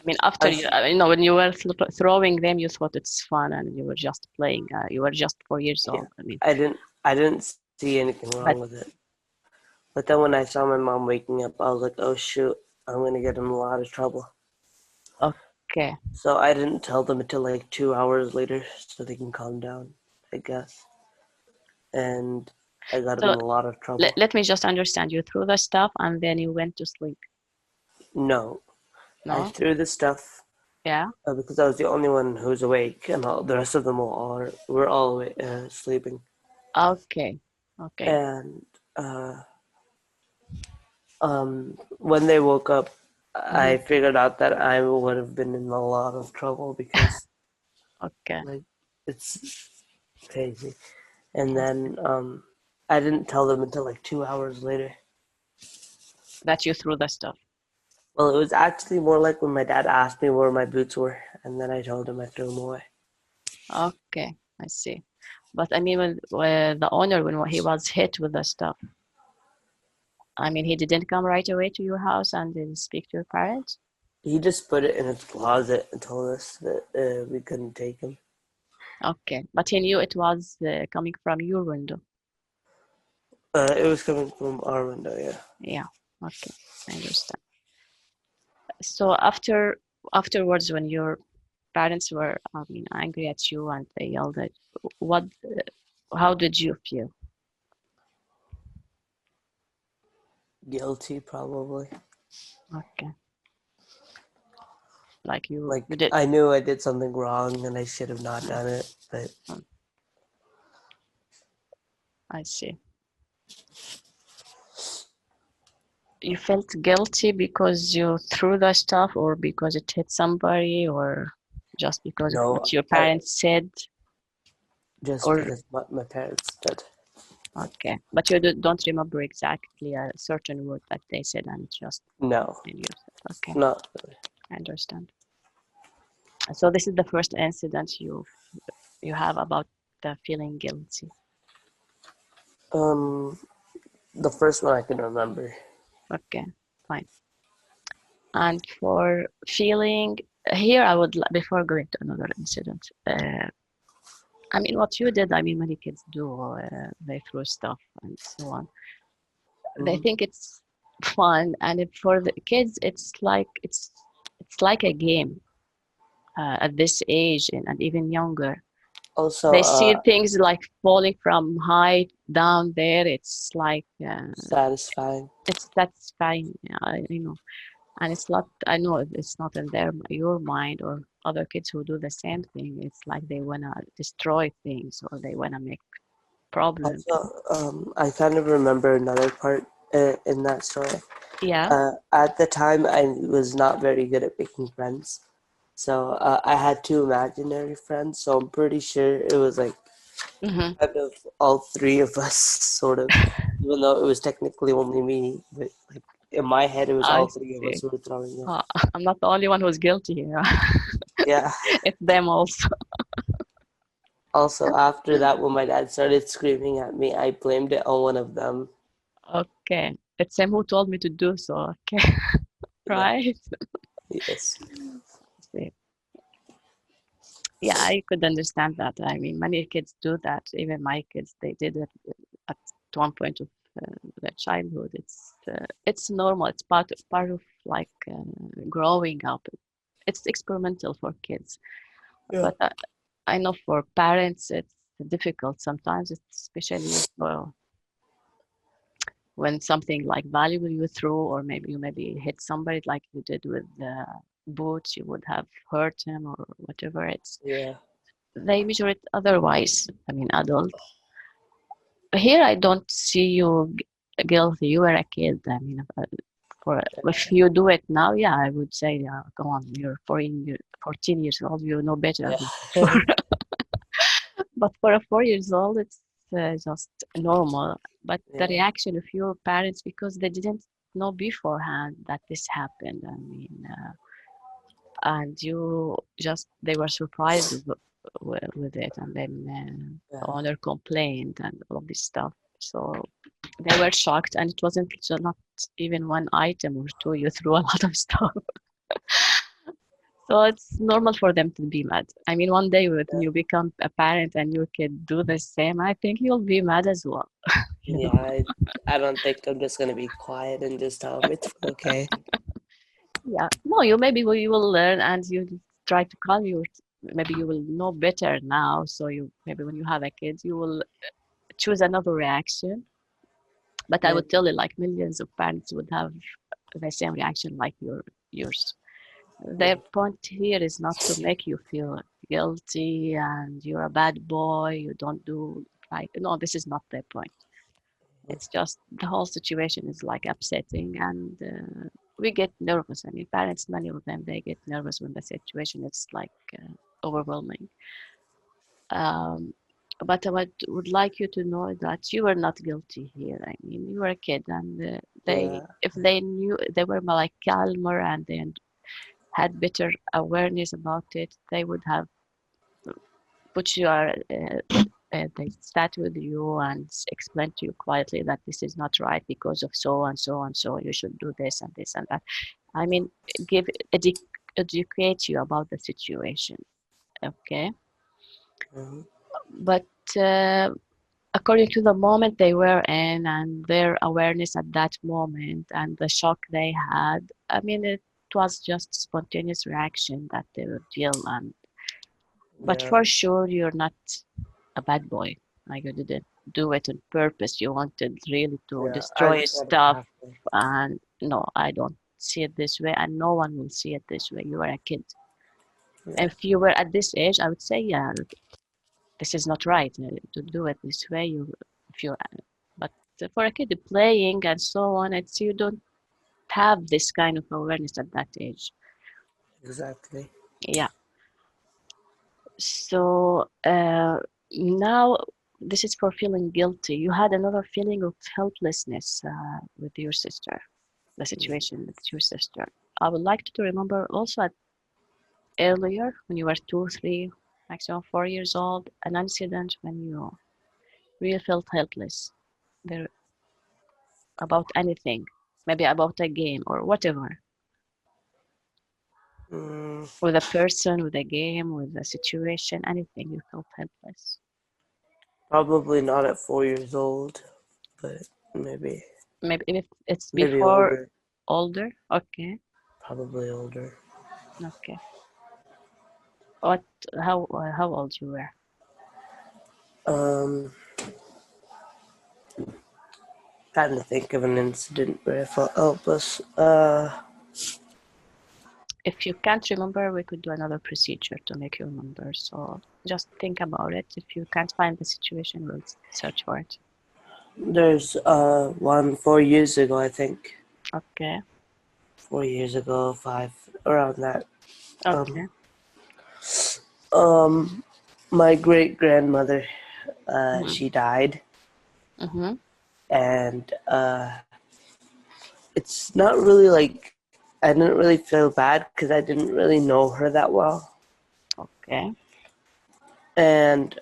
I mean, after I when you were throwing them, you thought it's fun and you were just playing. You were just 4 years yeah, old. I mean, I didn't see anything but wrong with it. But then when I saw my mom waking up, I was like, oh shoot, I'm gonna get in a lot of trouble. okay. So I didn't tell them until like 2 hours later, so they can calm down, I guess. And I got in So a lot of trouble. let me just understand. You threw the stuff and then you went to sleep. No, I No? threw the stuff Yeah. because I was the only one who was awake, and the rest of them were all sleeping. Okay. Okay. And when they woke up, Mm-hmm. I figured out that I would have been in a lot of trouble because Okay. like it's crazy. And then I didn't tell them until like 2 hours later. That you threw the stuff. Well, it was actually more like when my dad asked me where my boots were, and then I told him I threw them away. Okay. I see. But I mean, when the owner, when he was hit with the stuff, I mean, he didn't come right away to your house and didn't speak to your parents? He just put it in his closet and told us that we couldn't take him. Okay. But he knew it was coming from your window. It was coming from our window, yeah. Yeah. Okay. I understand. So afterwards, when your parents were, I mean, angry at you and they yelled at you, how did you feel? Guilty, probably. Okay. Like you Like did. I knew I did something wrong and I should have not done it, but I see. You felt guilty because you threw the stuff, or because it hit somebody, or just because of no, what your parents said? just Or because what my parents did. okay, but you don't remember exactly a certain word that they said, and just No, in yourself. Okay, not really. I understand. So this is the first incident you have about the feeling guilty. The first one I can remember. Okay, fine. And for feeling here, I would before going to another incident. I mean, what you did. I mean, many kids do. They throw stuff and so on. They Mhm. think it's fun, and for the kids, it's like a game at this age, and even younger. Also, They see things like falling from high down there. It's like satisfying. it's satisfying, you know. And it's not, I know it's not in your mind or other kids who do the same thing. It's like they wanna destroy things or they wanna make problems. Also, I kind of remember another part in that story. Yeah. At the time, I was not very good at making friends. So I had two imaginary friends, so I'm pretty sure it was like Mm-hmm. kind of all three of us, sort of, even though it was technically only me, but like in my head, it was I all three of us see. who were throwing it. Uh, I'm not the only one who's guilty here. Yeah. It's them also. Also, after that, when my dad started screaming at me, I blamed it on one of them. Okay. It's him who told me to do so. Okay. Yeah. Right? Yes. See. Yeah, I could understand that. I mean, many kids do that. Even my kids, they did it at one point of their childhood. It's normal. It's part of like growing up. It's experimental for kids, Yeah. but I know for parents it's difficult sometimes, especially for when something like valuable you throw, or maybe you hit somebody like you did with the boots. You would have hurt him or whatever. Yeah. They measure it otherwise. I mean, adult. Here, I don't see you guilty. You were a kid. I mean, for if you do it now, yeah, I would say, yeah, go on. You're 14 years old. You know better. Yeah. But for a 4 years old, it's just normal. But the Yeah. reaction of your parents, because they didn't know beforehand that this happened. I mean, and you just they were surprised with it, and then Yeah. owner complained and all of this stuff. So they were shocked, and it wasn't not even one item or two. You threw a lot of stuff. So it's normal for them to be mad. I mean, one day when you become a parent and your kid do the same, I think you'll be mad as well. You know? Yeah. I don't think I'm just gonna be quiet and just tell him it's okay. Yeah. No, you will learn and you try to calm your. Maybe you will know better now. So you maybe when you have a kid, you will choose another reaction. But I would Maybe. tell you, like millions of parents would have the same reaction like yours. Their Mhm. point here is not to make you feel guilty and you're a bad boy, you don't do right. No, this is not their point. It's just the whole situation is like upsetting, and we get nervous. I mean, parents, many of them, they get nervous when the situation is like overwhelming. Um, but I would like you to know that you were not guilty here. I mean, you were a kid, and Yeah. if they knew, they were more like calmer and they had better awareness about it, they would have put you they sat with you and explain to you quietly that this is not right because of so and so and so. You should do this and this and that. I mean, give educate you about the situation. Okay, Mhm. but according to the moment they were in and their awareness at that moment and the shock they had, I mean, it was just spontaneous reaction that they would feel. And but Yeah. for sure, you're not a bad boy. Like you didn't do it on purpose. You wanted really to Yeah. I destroy just wanted to stuff. have fun. And no, I don't. see it this way, and no one will see it this way. You are a kid. Yeah. If you were at this age, I would say, yeah, this is not right to do it this way. But for a kid playing and so on, it's you don't have this kind of awareness at that age. Exactly. Yeah. So now this is for feeling guilty. You had another feeling of helplessness with your sister, the situation with your sister. I would like to remember also earlier when you were 2, 3, maximum 4 years old, an incident when you really felt helpless there about anything, maybe about a game or whatever, Mm, with a person, with a game, with a situation, anything you felt helpless. probably not at 4 years old, but maybe Maybe if it's maybe before older. older, okay, Probably older. okay. What? How old you were? Um, Trying to think of an incident where I felt helpless. If you can't remember, we could do another procedure to make you remember. So just think about it. If you can't find the situation, we'll search for it. There's one 4 years ago, I think. Okay, 4 years ago, five, around that. okay. Um, my great grandmother, Mm-hmm. she died, Mm-hmm. and it's not really like I didn't really feel bad because I didn't really know her that well, Okay. and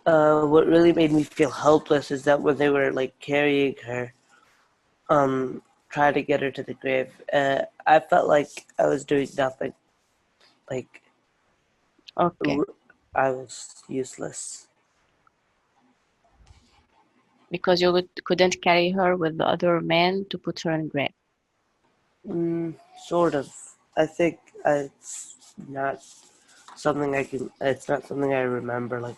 what really made me feel helpless is that when they were like carrying her, trying to get her to the grave, I felt like I was doing nothing. Like Okay. I was useless. Because you couldn't carry her with the other men to put her in grave. Sort of. I think it's not something I can. It's not something I remember like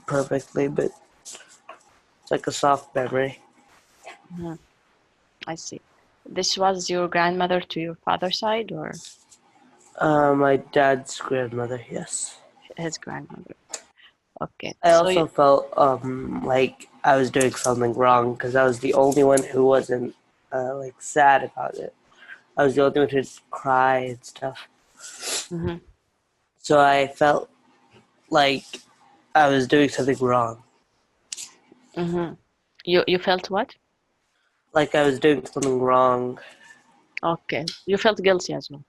perfectly, but it's like a soft memory. Mhm. I see. This was your grandmother to your father's side or My dad's grandmother. Yes. his grandmother? Okay. I also felt like I was doing something wrong because I was the only one who wasn't like sad about it. I was the only one who would cry and stuff. Mhm, So I felt like I was doing something wrong. mhm. You felt what? Like I was doing something wrong, Okay. You felt guilty as well.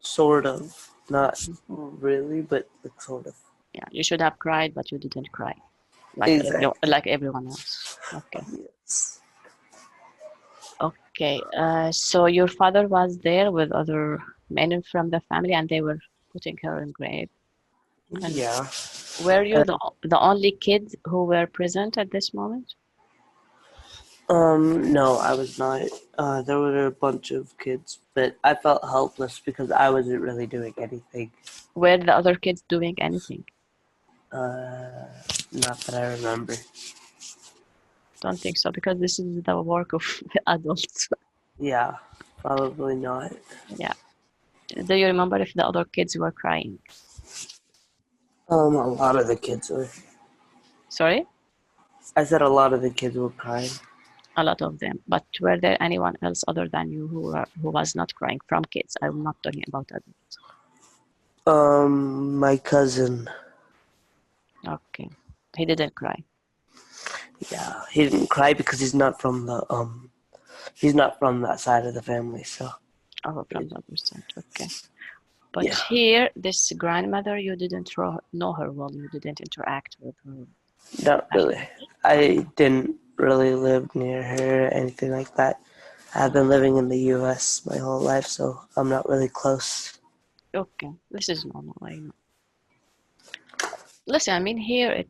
sort of. Not Mhm. really, but like sort of. Yeah. You should have cried, but you didn't cry, Exactly. like everyone else. Okay. Yes. Okay. So your father was there with other men from the family, and they were putting her in grave. And Yeah. were you Uh, the only kid who were present at this moment? no, I was not. There were a bunch of kids, but I felt helpless because I wasn't really doing anything. Were the other kids doing anything? Uh, Not that I remember. Don't think so, because this is the work of adults. Yeah, probably not. Yeah. Do you remember if the other kids were crying? A lot of the kids were. Sorry? I said a lot of the kids were crying. A lot of them. But were there anyone else other than you who was not crying from kids? I'm not talking about adults. My cousin. Okay. He didn't cry. Yeah, he didn't cry because he's not from that side of the family. So Oh, from the other side. Okay. But yeah, here, this grandmother, you didn't know her well. You didn't interact with her not that really. much. I didn't really live near her or anything like that. I've been living in the U.S. my whole life, so I'm not really close. Okay. This is normal. I know. Listen, I mean, here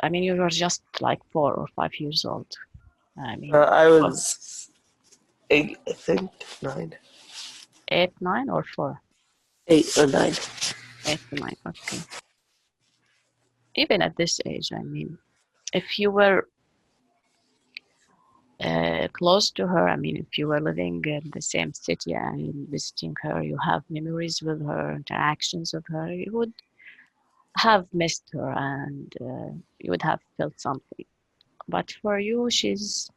I mean, you were just like 4 or 5 years old. I mean, I for was 8, I think 9, 8, 9, or 4? 8 or 9. 8 to 9. Okay. Even at this age, I mean, if you were close to her. I mean, if you were living in the same city and visiting her, you have memories with her, interactions with her, you would have missed her and you would have felt something. But for you, she's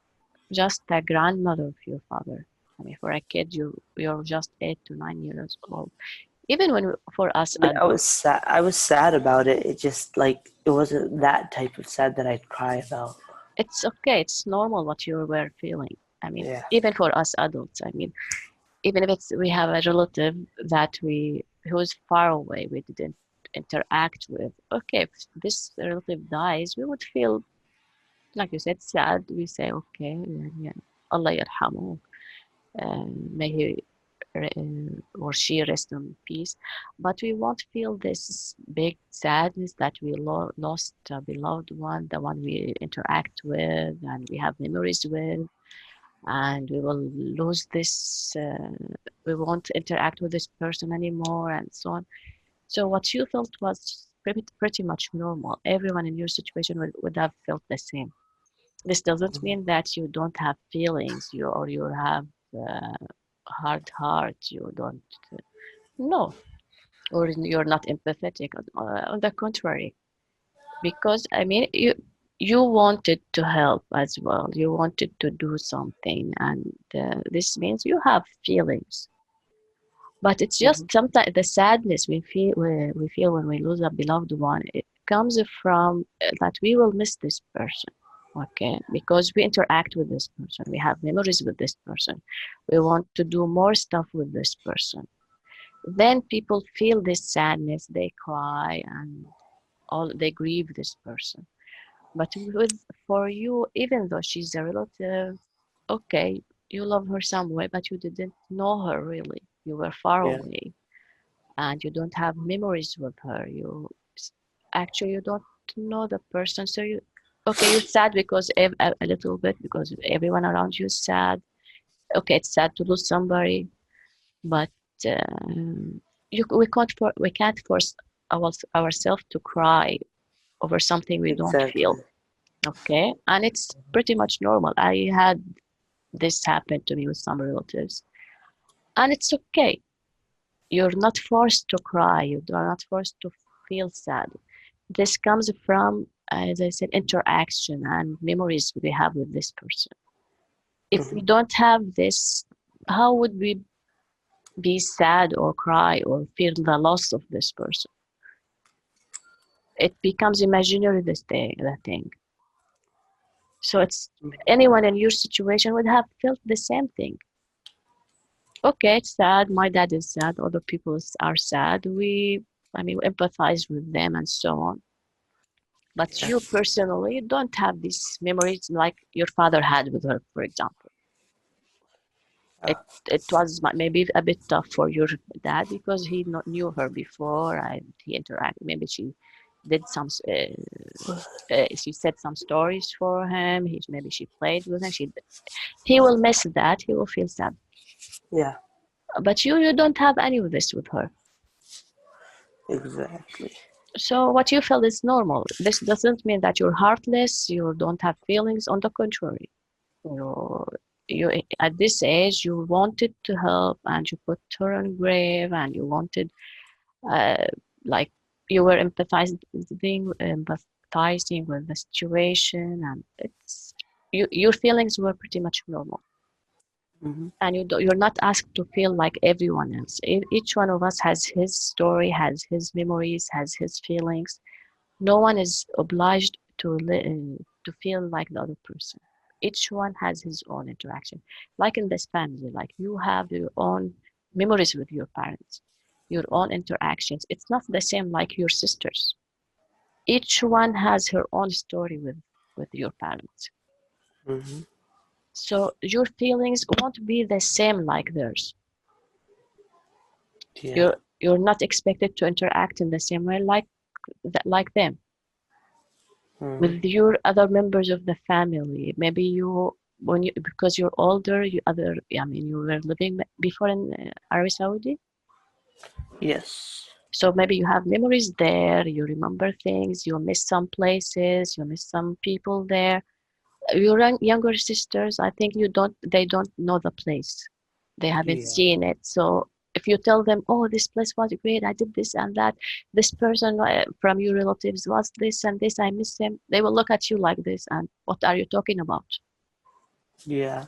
just a grandmother of your father. I mean, for a kid, you're just 8 to 9 years old. Even when for us I mean, adults, I was sad about it. It just like it wasn't that type of sad that I'd cry about. it's okay. It's normal what you were feeling. I mean, Yeah. even for us adults, I mean, even if it's we have a relative that who's far away, we didn't interact with. Okay, if this relative dies, we would feel like you said sad. We say okay, yeah, Allah yarhamu, may he or she rest in peace. But we won't feel this big sadness that we lost a beloved one, the one we interact with and we have memories with, and we will lose this. We won't interact with this person anymore, and so on. So what you felt was pretty much normal. Everyone in your situation would have felt the same. This doesn't mean that you don't have feelings, you have hard heart. You don't no, or you're not empathetic. On the contrary, because I mean you wanted to help as well. You wanted to do something, and this means you have feelings. But it's Mhm. just sometimes the sadness we feel when we lose a beloved one. It comes from that we will miss this person. Okay, because we interact with this person, we have memories with this person, we want to do more stuff with this person. Then people feel this sadness, they cry and all they grieve this person. But with for you, even though she's a relative, okay, you love her some way, but you didn't know her really. You were far Yeah. away and you don't have memories with her. Actually you don't know the person, so you okay, you're sad because a little bit because everyone around you is sad. Okay, it's sad to lose somebody, but we can't force ourselves to cry over something we don't feel. Exactly. Okay, and it's pretty much normal. I had this happen to me with some relatives, and it's okay. You're not forced to cry. You are not forced to feel sad. This comes from, as I said, interaction and memories we have with this person. If we Mhm. don't have this, how would we be sad or cry or feel the loss of this person? It becomes imaginary, the thing. So it's anyone in your situation would have felt the same thing. Okay, it's sad. My dad is sad. Other people are sad. I mean, we empathize with them and so on. But Yeah. you personally don't have these memories like your father had with her, for example. Uh, It was maybe a bit tough for your dad because he not knew her before and he interacted. Maybe she did she said some stories for him. Maybe she played with him. He will miss that. He will feel sad. yeah. But you don't have any of this with her. Exactly. So what you feel is normal. This doesn't mean that you're heartless. You don't have feelings. On the contrary, you you at this age you wanted to help and you put her on grave and you wanted uh, like you were empathizing with the situation and your feelings were pretty much normal. Hmm. And you're not asked to feel like everyone else. Each one of us has his story, has his memories, has his feelings. No one is obliged to feel like the other person. Each one has his own interaction. Like in this family, like you have your own memories with your parents, your own interactions. It's not the same like your sisters. Each one has her own story with your parents. Hmm. So your feelings won't be the same like theirs. Yeah. You're not expected to interact in the same way like them. Hmm. With your other members of the family. Maybe you, when you, because you're older, I mean, you were living before in Arabia Saudi. Yes. So maybe you have memories there, you remember things, you miss some places, you miss some people there. Your younger sisters, I think they don't know the place. They haven't Yeah. seen it. So if you tell them, oh, this place was great, I did this and that, this person from your relatives was this and this, I miss him, they will look at you like this, and what are you talking about? Yeah.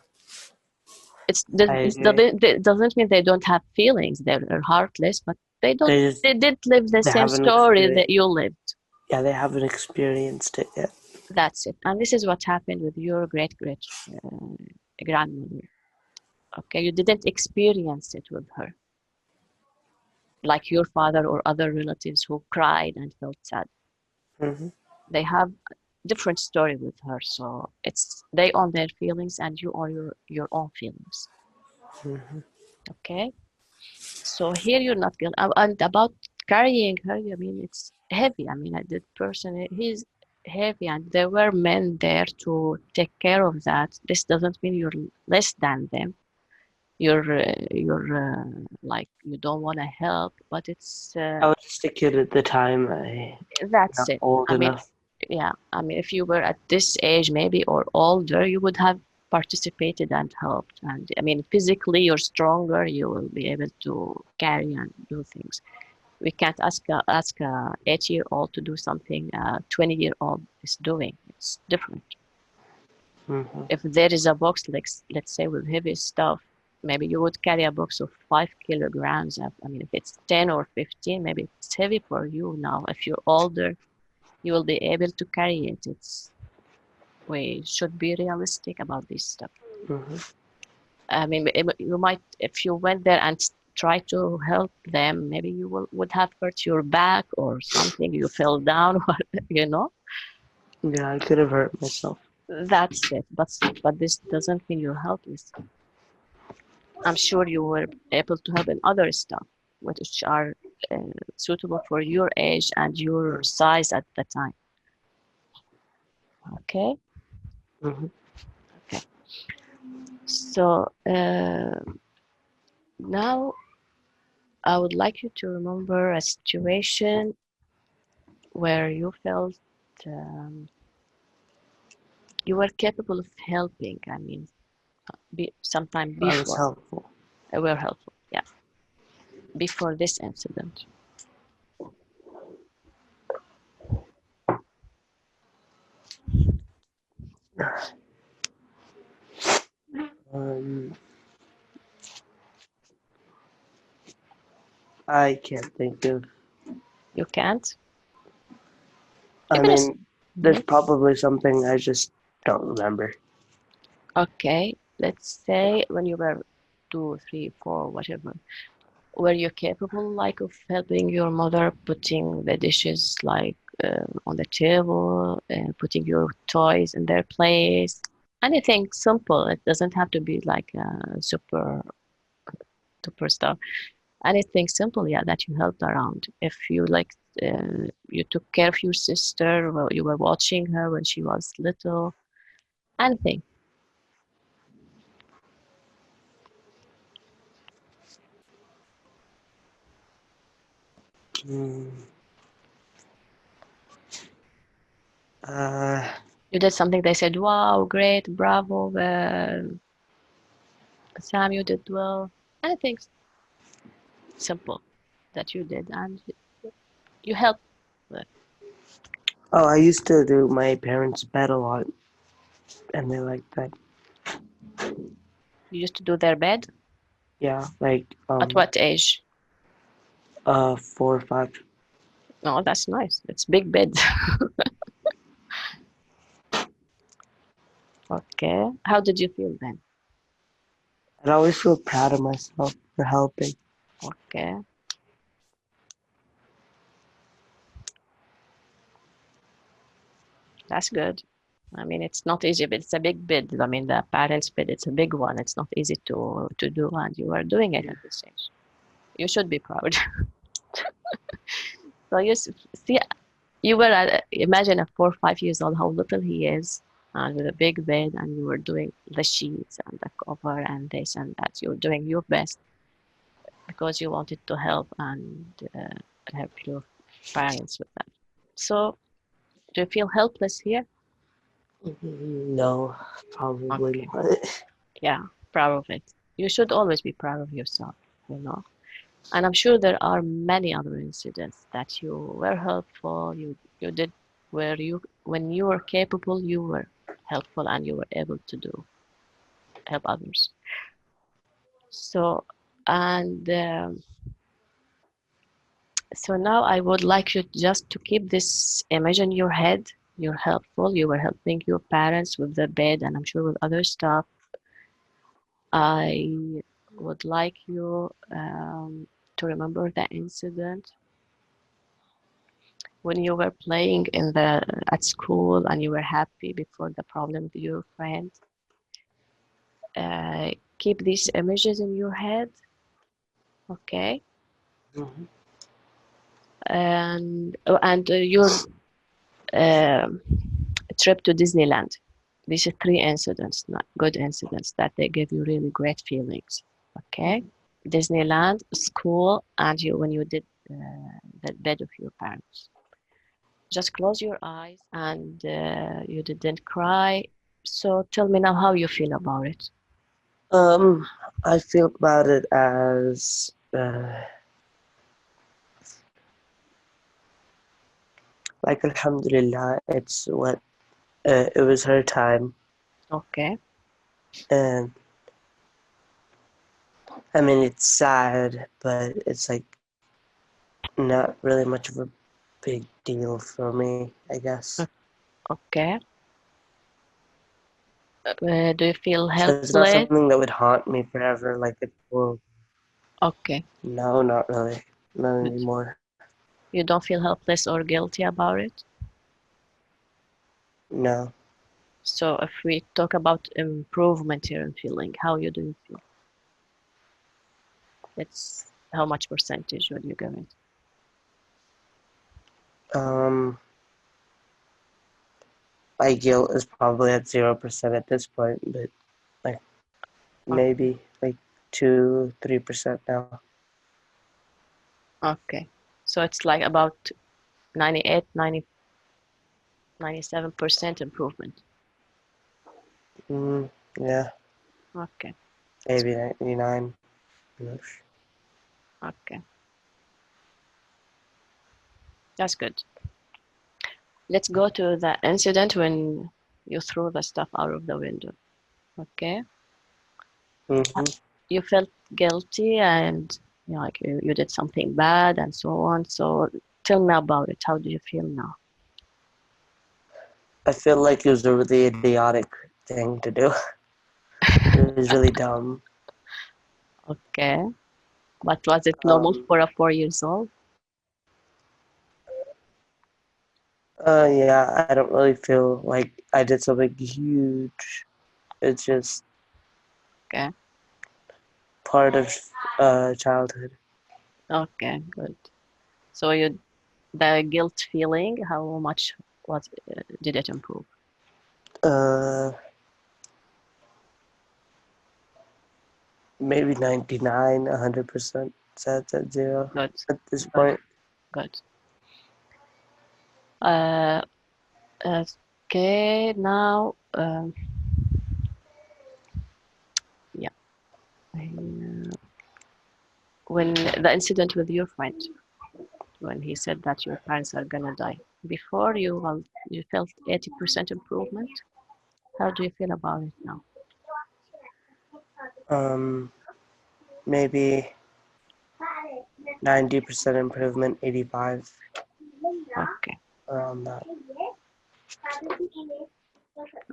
It's I it agree. doesn't mean they don't have feelings, they're heartless, but They just they didn't live the they same haven't story experienced. that you lived. Yeah, they haven't experienced it yet. That's it. And this is what happened with your great grandmother. Okay, you didn't experience it with her, like your father or other relatives who cried and felt sad. Hmm. They have different story with her, so it's they own their feelings and you own your own feelings. Hmm. Okay, so here you're not guilty. And about carrying her, I mean it's heavy. I mean, I did person he's heavy, and there were men there to take care of that. This doesn't mean you're less than them. You're like you don't want to help, but it's I was just a kid at the time. that's Not it. old I mean, enough. yeah, I mean, if you were at this age, maybe, or older, you would have participated and helped. And I mean, physically, you're stronger, you will be able to carry and do things. We can't ask a 8-year-old to do something a 20-year-old is doing. It's different. Hmm. If there is a box, like let's say with heavy stuff, maybe you would carry a box of 5 kilograms. I mean, if it's 10 or 15, maybe it's heavy for you now. If you're older, you will be able to carry it. We should be realistic about this stuff. Hmm. I mean, you might, if you went there and try to help them, maybe you would have hurt your back or something. You fell down, or, you know. Yeah, I could have hurt myself. That's it. But this doesn't mean you're helpless. I'm sure you were able to help in other stuff, which are uh, suitable for your age and your size at the time. Okay. Hmm. Okay. So now I would like you to remember a situation where you felt um, you were capable of helping. I mean, sometime I was before helpful. were helpful. Yeah, before this incident. Um, I can't think of. You can't. I Even mean, there's Mhm. probably something I just don't remember. Okay, let's say when you were 2, 3, 4, whatever. Were you capable, like, of helping your mother putting the dishes, like, on the table, putting your toys in their place? Anything simple. It doesn't have to be like super stuff. Anything simple, yeah, that you helped around. If you like, you took care of your sister, well, you were watching her when she was little. Anything. Mm, uh, You did something. They said, "Wow, great, bravo, Sam, you did well." Anything simple that you did and you helped with. oh, I used to do my parents' bed a lot, and they liked that. You used to do their bed. Yeah, like At what age? 4 or 5. No, that's nice. It's big bed. Okay. How did you feel then? I'd always feel proud of myself for helping. Okay. That's good. I mean, it's not easy, but it's a big bid. I mean, the parents' bid, it's a big one. It's not easy to do, and you are doing it Yeah. at this age. You should be proud. So see, you were imagine at 4 or 5 years old how little he is, and with a big bed, and you were doing the sheets and the cover and this and that. You were doing your best because you wanted to help and help your parents with that. So, do you feel helpless here? No, probably Okay. not. Yeah, proud of it. You should always be proud of yourself, you know. And I'm sure there are many other incidents that you were helpful, you did where you when you were capable, you were helpful and you were able to do help others. So and so now I would like you just to keep this image in your head. You're helpful. You were helping your parents with the bed, and I'm sure with other stuff. I would like you to remember the incident when you were playing in the at school and you were happy before the problem with your friend. Keep these images in your head, okay? Mhm. And your um trip to Disneyland. These are three incidents, not good incidents, that they give you really great feelings. Okay, Disneyland, school, and you when you did the bed of your parents. Just close your eyes, and you didn't cry. So tell me now how you feel about it. I feel about it as like Alhamdulillah. It's what it was her time, Okay, and I mean it's sad, but it's like not really much of a big deal for me, I guess. okay. Do you feel So it's not helpless? something that would haunt me forever. Like it will. Okay, No, not really. Not good. anymore. You don't feel helpless or guilty about it? No. So if we talk about improvement here in feeling, how you do you feel? It's how much percentage would you give it? Um, my guilt is probably at 0% at this point, but like Okay, maybe like 2, 3% now. okay. So it's like about 98, 90, 97% improvement. Mm, yeah, Okay, maybe 99. okay. That's good. Let's go to the incident when you threw the stuff out of the window. Okay. Mm-hmm. You felt guilty and like you did something bad and so on. So tell me about it. How do you feel now? I feel like it was a really idiotic thing to do. It was really dumb. Okay. But was it normal Um, for a 4 years old? yeah, I don't really feel like I did something huge. It's just Okay. part of childhood. Okay, good. So you the guilt feeling, how much was did it improve? Uh, maybe 99, 100%. So it's at zero Good, at this good, point. good. Uh, okay, now, yeah. When the incident with your friend, when he said that your parents are gonna die, before you felt 80% improvement. How do you feel about it now? Um, maybe 90% improvement, 85 Okay, around that.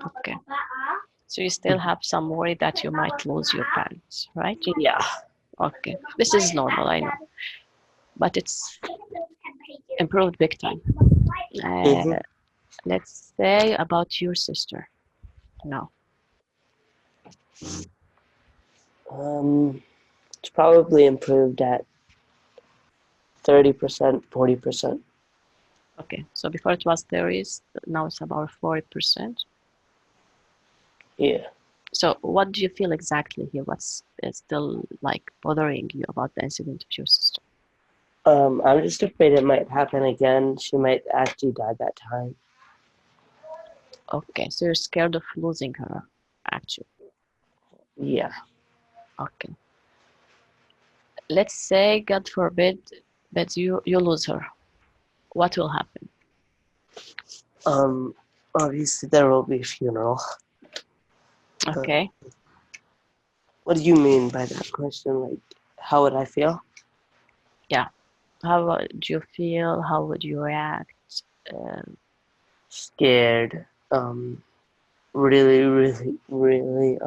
okay. So you still have some worry that you might lose your parents, right? Yeah. Okay, this is normal, I know, but it's improved big time. Mm-hmm. Uh, let's say about your sister. No. It's probably improved at 30%, 40%. Okay, so before it was 30s, now it's about 40%. Yeah. So what do you feel exactly here? What's still like bothering you about the incident of your sister? I'm just afraid it might happen again. She might actually die that time. Okay, so you're scared of losing her, actually. Yeah. Okay. Let's say, God forbid, that you lose her. What will happen? Obviously there will be a funeral. Okay. What do you mean by that question? Like, how would I feel? Yeah. How would you feel? How would you react? Um, Scared. Really, really, really,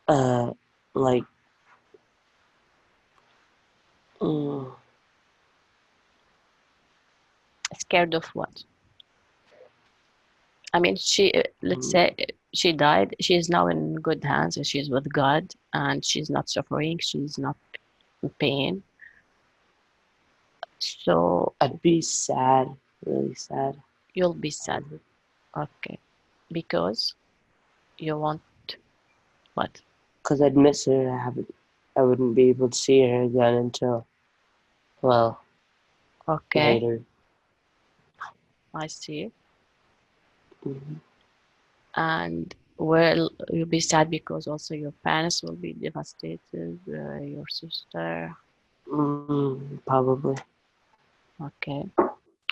uh, like, mm, Scared of what? I mean, let's say she died. She is now in good hands. And she's with God, and she's not suffering. She's not in pain. So I'd be sad, really sad. you'll be sad. Okay. Because you want what? Because I'd miss her. I wouldn't be able to see her again until, well, Okay. later. I see. Mhm. And well, you'll be sad because also your parents will be devastated, your sister. Probably. Okay.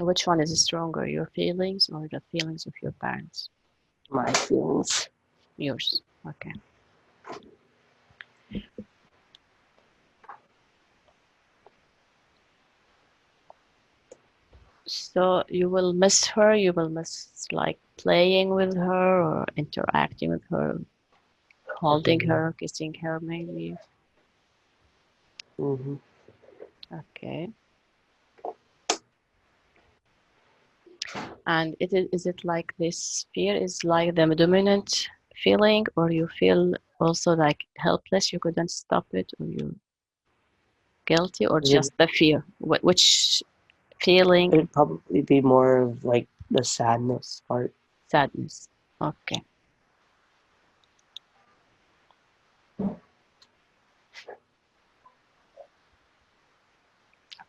Which one is stronger, your feelings or the feelings of your parents? My feelings. Yours. Okay. So you will miss her, you will miss like playing with her or interacting with her, holding her, kissing her maybe. Mm-hmm. Okay. And is it like this fear is like the dominant feeling, or you feel also like helpless, you couldn't stop it, or you guilty, or It'd, just the fear? Which feeling? it'd probably be more of like the sadness part. Sadness. Okay.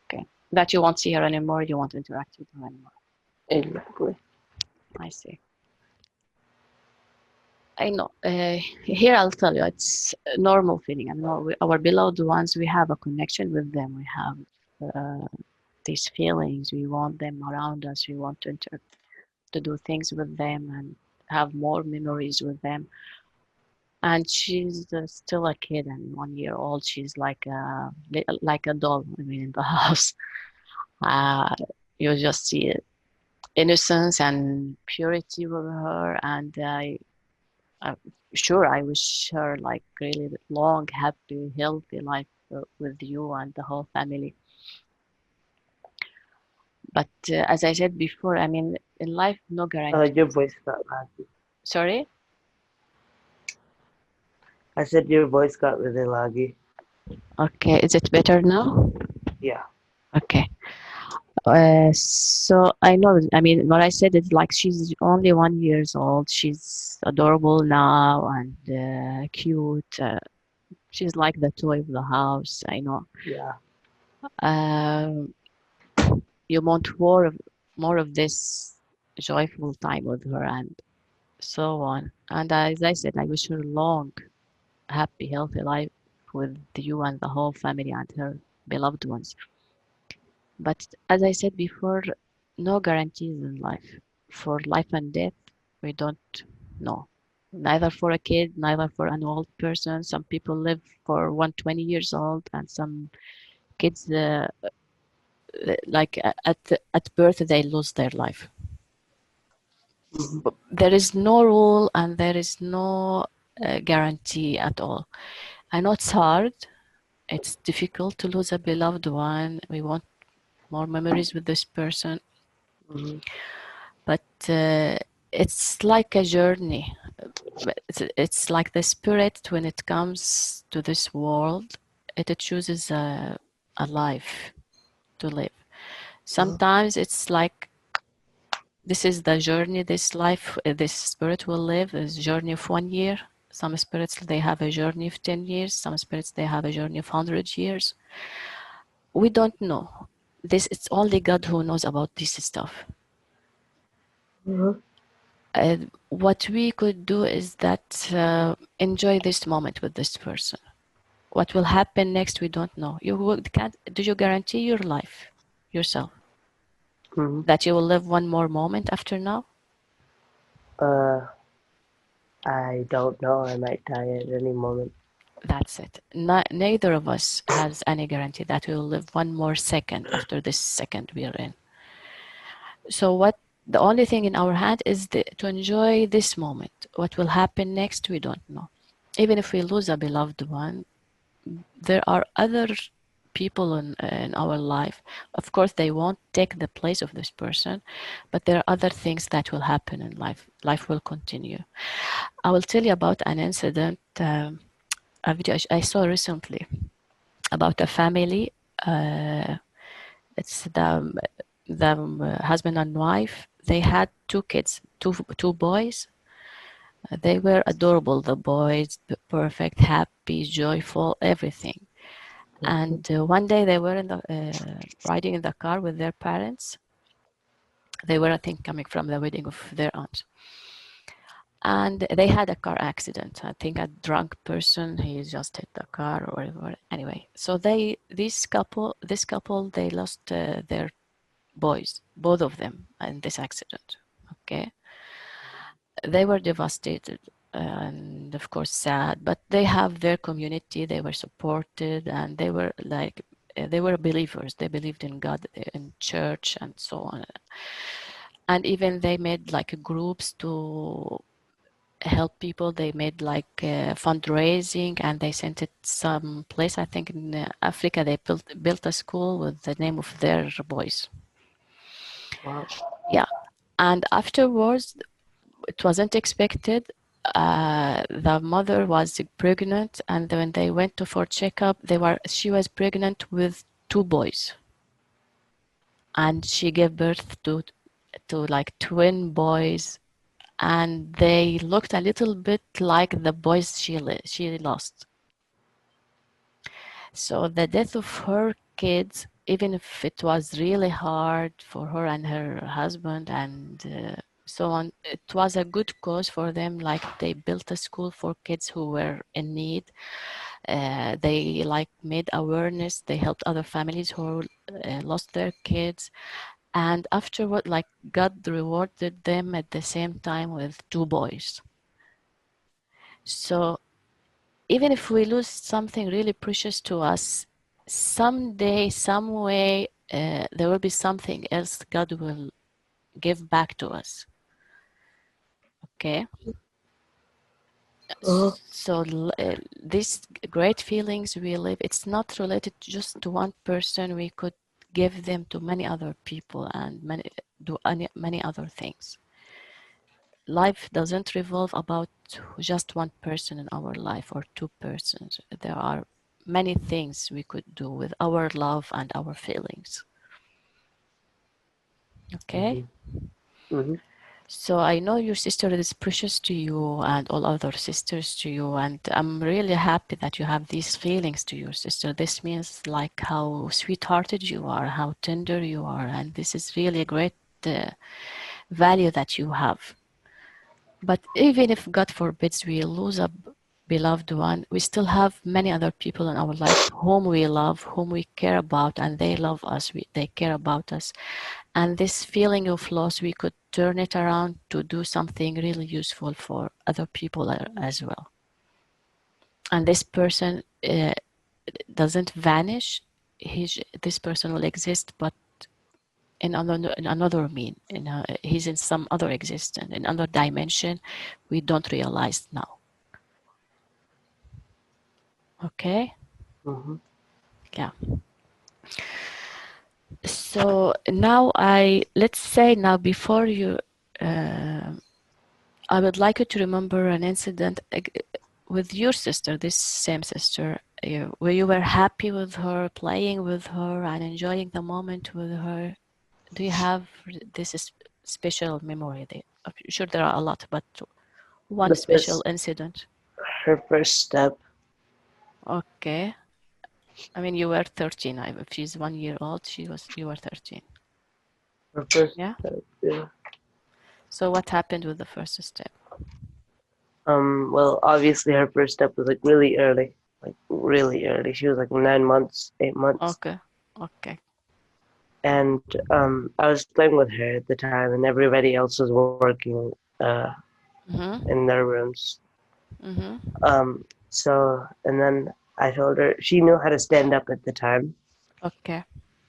Okay. That you won't see her anymore, you won't interact with her anymore. Exactly. I see. I know. Here I'll tell you, it's a normal feeling. I know our beloved ones, we have a connection with them. We have these feelings. We want them around us. We want to do things with them and have more memories with them. And she's still a kid and 1 year old. She's like a doll. I mean, in the house, uh, you just see innocence and purity with her, and uh, sure, I wish her like really long, happy, healthy life with you and the whole family. But as I said before, I mean, in life, no Your guarantees. voice got laggy. Sorry? I said your voice got really laggy. Okay, is it better now? Yeah. Okay. So I know, I mean, what I said is like she's only 1 years old. She's adorable now and cute. She's like the toy of the house. I know. Yeah. Um, you want more of this joyful time with her and so on. And as I said, I wish her long, happy, healthy life with you and the whole family and her beloved ones. But as I said before, no guarantees in life. For life and death, we don't know. Neither for a kid, neither for an old person. Some people live for 120 years old, and some kids, like at birth, they lose their life. Mm-hmm. But there is no rule and there is no guarantee at all. I know it's hard. It's difficult to lose a beloved one. We want more memories with this person, Mm-hmm. but it's like a journey. It's like the spirit when it comes to this world, it chooses a life to live. Sometimes it's like this is the journey, this life, this spirit will live is journey of 1 year. Some spirits they have a journey of 10 years. Some spirits they have a journey of 100 years. We don't know. This it's only God who knows about this stuff. Mhm. What we could do is that enjoy this moment with this person. What will happen next, we don't know. Can't. Do you guarantee your life yourself Mhm. that you will live one more moment after now? Uh, I don't know. I might die at any moment. That's it. Neither of us has any guarantee that we will live one more second after this second we are in. So what the only thing in our hand is to enjoy this moment. What will happen next, we don't know. Even if we lose a beloved one, there are other people in our life. Of course, they won't take the place of this person, but there are other things that will happen in life. Life will continue. I will tell you about an incident, a video I saw recently about a family. It's the husband and wife. They had two kids, two boys. They were adorable. The boys, perfect, happy, joyful, everything. Mhm. And one day they were riding in the car with their parents. They were, I think, coming from the wedding of their aunt. And they had a car accident. I think a drunk person, he just hit the car or whatever. Anyway, so this couple, they lost their boys, both of them, in this accident. Okay, they were devastated and of course sad, but they have their community. They were supported, and they were like they were believers. They believed in God, in church, and so on. And even they made like groups to help people. They made like fundraising, and they sent it some place, I think in Africa. They built a school with the name of their boys. Wow. Yeah. And afterwards, it wasn't expected. The mother was pregnant, and when they went to for checkup, she was pregnant with two boys, and she gave birth to like twin boys, and they looked a little bit like the boys she lost. So the death of her kids, even if it was really hard for her and her husband and so on, it was a good cause for them. Like they built a school for kids who were in need. They like made awareness. They helped other families who lost their kids. And afterward, like God rewarded them at the same time with two boys. So even if we lose something really precious to us, someday, some way, there will be something else God will give back to us. Okay? Uh-huh. So these great feelings we live, it's not related just to one person. We could give them to many other people and many other things. Life doesn't revolve about just one person in our life or two persons. There are many things we could do with our love and our feelings. Okay? Mhm. Mhm. So I know your sister is precious to you and all other sisters to you, and I'm really happy that you have these feelings to your sister. This means like how sweet-hearted you are, how tender you are, and this is really a great value that you have. But even if, God forbids, we lose a beloved one, we still have many other people in our life whom we love, whom we care about, and they love us, they care about us. And this feeling of loss, we could turn it around to do something really useful for other people as well. And this person doesn't vanish. This person will exist, but in another mean. He's in some other existence, in another dimension we don't realize now. Okay? Mhm. Yeah. So now let's say now before you, uh, I would like you to remember an incident with your sister, this same sister, where you were happy with her, playing with her, and enjoying the moment with her. Do you have special memory there? I'm sure there are a lot, but one The special first, incident. her first step. Okay. I mean, you were 13. If she's 1 year old, you were 13. Her first Yeah. step. Yeah. So what happened with the first step? Well, obviously her first step was like really early, like really early. She was like 9 months, 8 months. Okay. Okay. And I was playing with her at the time, and everybody else was working Mm-hmm. in their rooms. Mm-hmm. So, and then I told her she knew how to stand up at the time, Okay.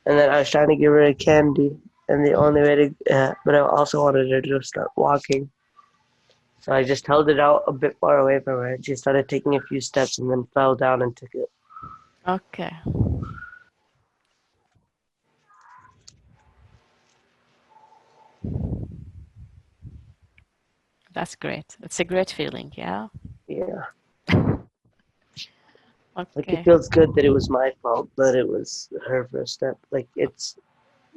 and then I was trying to give her a candy, and the only way to, but I also wanted her to start walking. So I just held it out a bit far away from her, and she started taking a few steps, and then fell down and took it. Okay. That's great. It's a great feeling, yeah. Yeah, like it Okay. feels good that it was my fault, but it was her first step. Like it's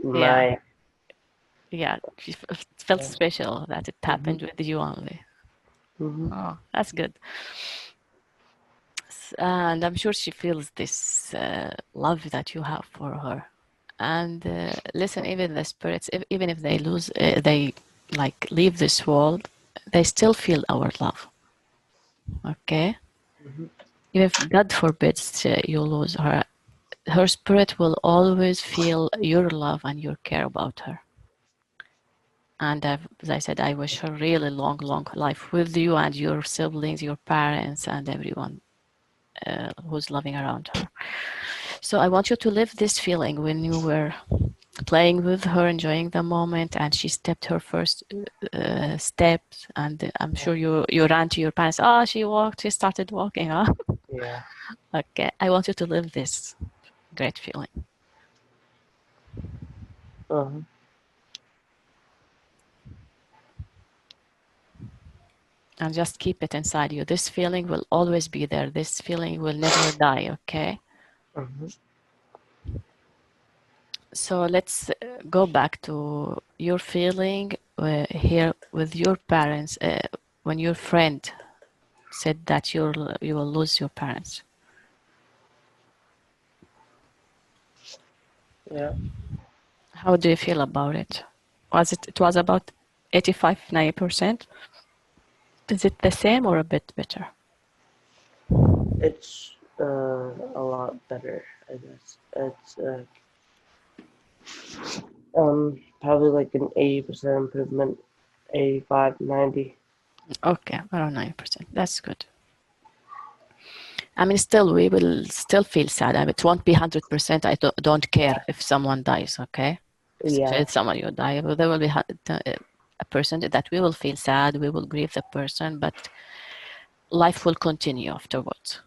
Yeah. my. Yeah. It felt special that it Mm-hmm. happened with you only. Mm-hmm. Oh, that's good. And I'm sure she feels this love that you have for her. And listen, even the spirits, even if they lose, they like leave this world, they still feel our love. Okay. Mm-hmm. Even if God forbids you lose her, her spirit will always feel your love and your care about her. And as I said, I wish her really long, long life with you and your siblings, your parents, and everyone who's loving around her. So I want you to live this feeling when you were playing with her, enjoying the moment, and she stepped her first steps. And I'm sure you ran to your parents. Oh, she walked. She started walking. Huh? Yeah. Okay. I want you to live this great feeling Uh-huh. and just keep it inside you. This feeling will always be there. This feeling will never die. Okay. Uh-huh. So let's go back to your feeling here with your parents when your friend said that you will lose your parents. Yeah. How do you feel about it? It was about 85, 90%? Is it the same or a bit better? It's a lot better, I guess. It's probably like an 80% improvement, 85, 90. Okay, around 90%. That's good. I mean, still, we will still feel sad. I mean, it won't be 100%. Don't care if someone dies, okay? Especially Yeah. if someone you die. But there will be a person that we will feel sad, we will grieve the person, but life will continue afterwards.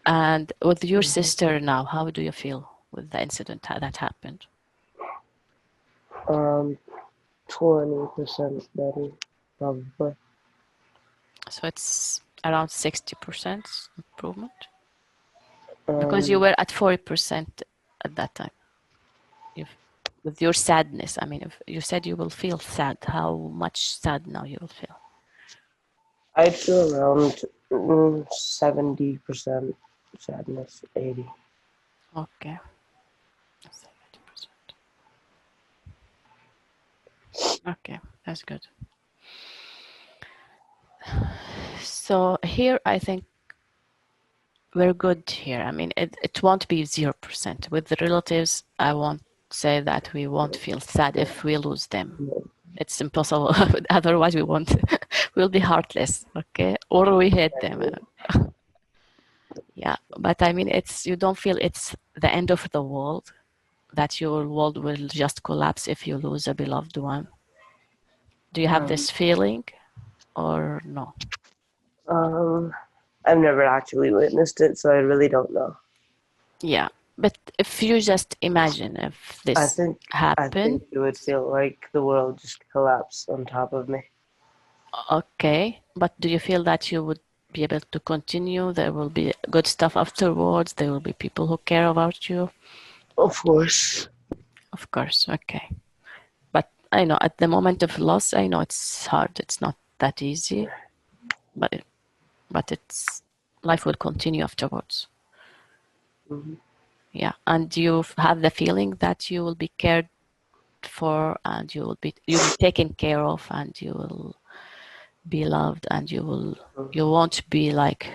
And with your Mm-hmm. sister now, how do you feel with the incident that happened? Um, 20% better, probably. So it's around 60% improvement because you Um, were at 40% at that time. If, with your sadness, I mean, if you said you will feel sad, how much sad now you will feel? I'd feel around 70% sadness, 80. Okay. 70%. Okay, that's good. So here, I think we're good here. I mean, it won't be 0%. With the relatives, I won't say that we won't feel sad if we lose them. It's impossible. Otherwise, we won't. We'll be heartless, okay? Or we hate them. Yeah, but I mean, it's you don't feel it's the end of the world, that your world will just collapse if you lose a beloved one. Do you have Um, this feeling or no? um, I've never actually witnessed it, so I really don't know. Yeah, but if you just imagine if I this think I happened, think it would feel like the world just collapsed on top of me. okay, but do you feel that you would be able to continue? There will be good stuff afterwards. There will be people who care about you. Of course. Of course, okay. But I know at the moment of loss, I know it's hard. It's not that easy, but it's life will continue afterwards. Hmm. Yeah, and you have the feeling that you will be cared for, and you'll be taken care of, and you will be loved, and you won't be like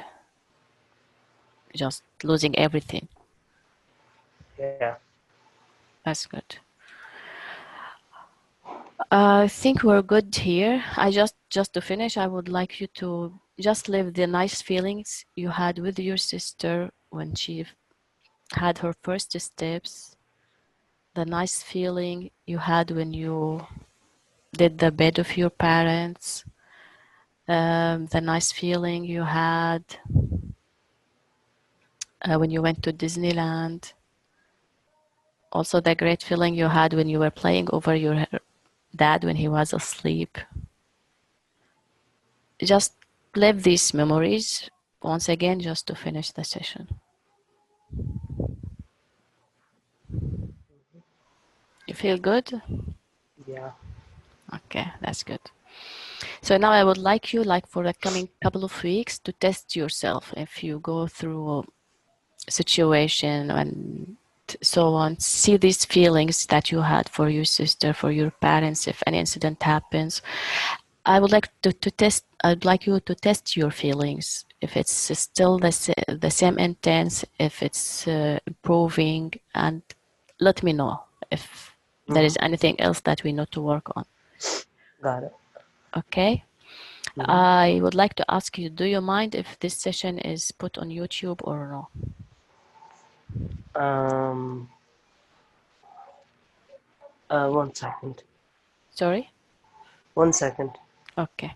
just losing everything. Yeah. That's good. I think we're good here. I just to finish, I would like you to just live the nice feelings you had with your sister when she had her first steps, the nice feeling you had when you did the bed of your parents, the nice feeling you had when you went to Disneyland, also the great feeling you had when you were playing over your dad when he was asleep. Just live these memories once again just to finish the session. You feel good? Yeah. Okay, that's good. So now I would like you, like for the coming couple of weeks, to test yourself. If you go through a situation and so on, see these feelings that you had for your sister, for your parents, if any incident happens. I would like to test. I'd like you to test your feelings. If it's still the same intense, if it's improving, and let me know if there is anything else that we need to work on. Got it. Okay. I would like to ask you, do you mind if this session is put on YouTube or no? 1 second. Sorry? 1 second. Okay.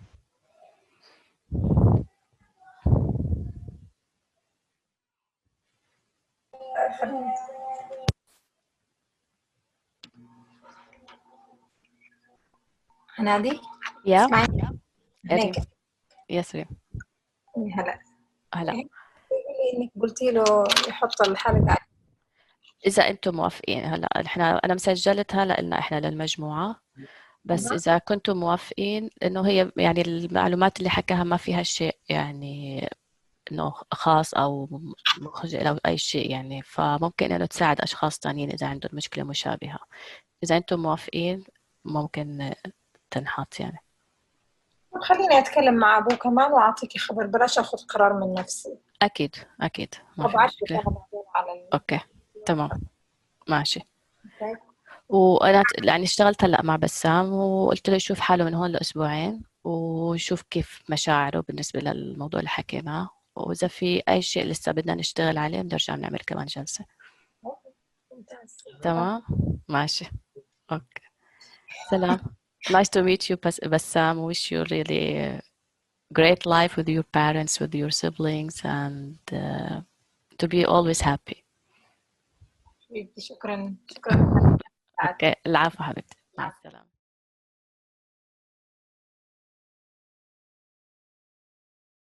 هنادي Yeah. اسمعي ريم. هيك Yes, ريم. هلا هلا. انك قلتي له يحط الحلقة. إذا أنتم موافقين هلا أنا مسجلتها لنا إحنا للمجموعة، بس إذا كنتم موافقين إنه هي يعني المعلومات اللي حكاها ما فيها شيء يعني إنه خاص أو مخجل أو أي شيء يعني، فممكن إنه تساعد أشخاص تانيين إذا عندهم مشكلة مشابهة. إذا أنتم موافقين ممكن تنحط يعني. خليني اتكلم مع ابوه كمان واعطيكي خبر، بلاش اخذ قرار من نفسي. أكيد أكيد ما في وابعث لك مشكلة. انا بعدين على أوكي تمام ماشي. أوكي. وأنا يعني اشتغلت هلأ مع بسام وقلت له يشوف حاله من هون لأسبوعين وشوف كيف مشاعره بالنسبة للموضوع اللي حكيناه، وإذا في أي شيء لسه بدنا نشتغل عليه بنرجع نعمل كمان جلسة. ممتاز. تمام ماشي. أوكي سلام. Nice to meet you Bassam. Wish you really great life with your parents, with your siblings, and to be always happy. شكرا. اوكي العفو حبيبتي، مع السلامة.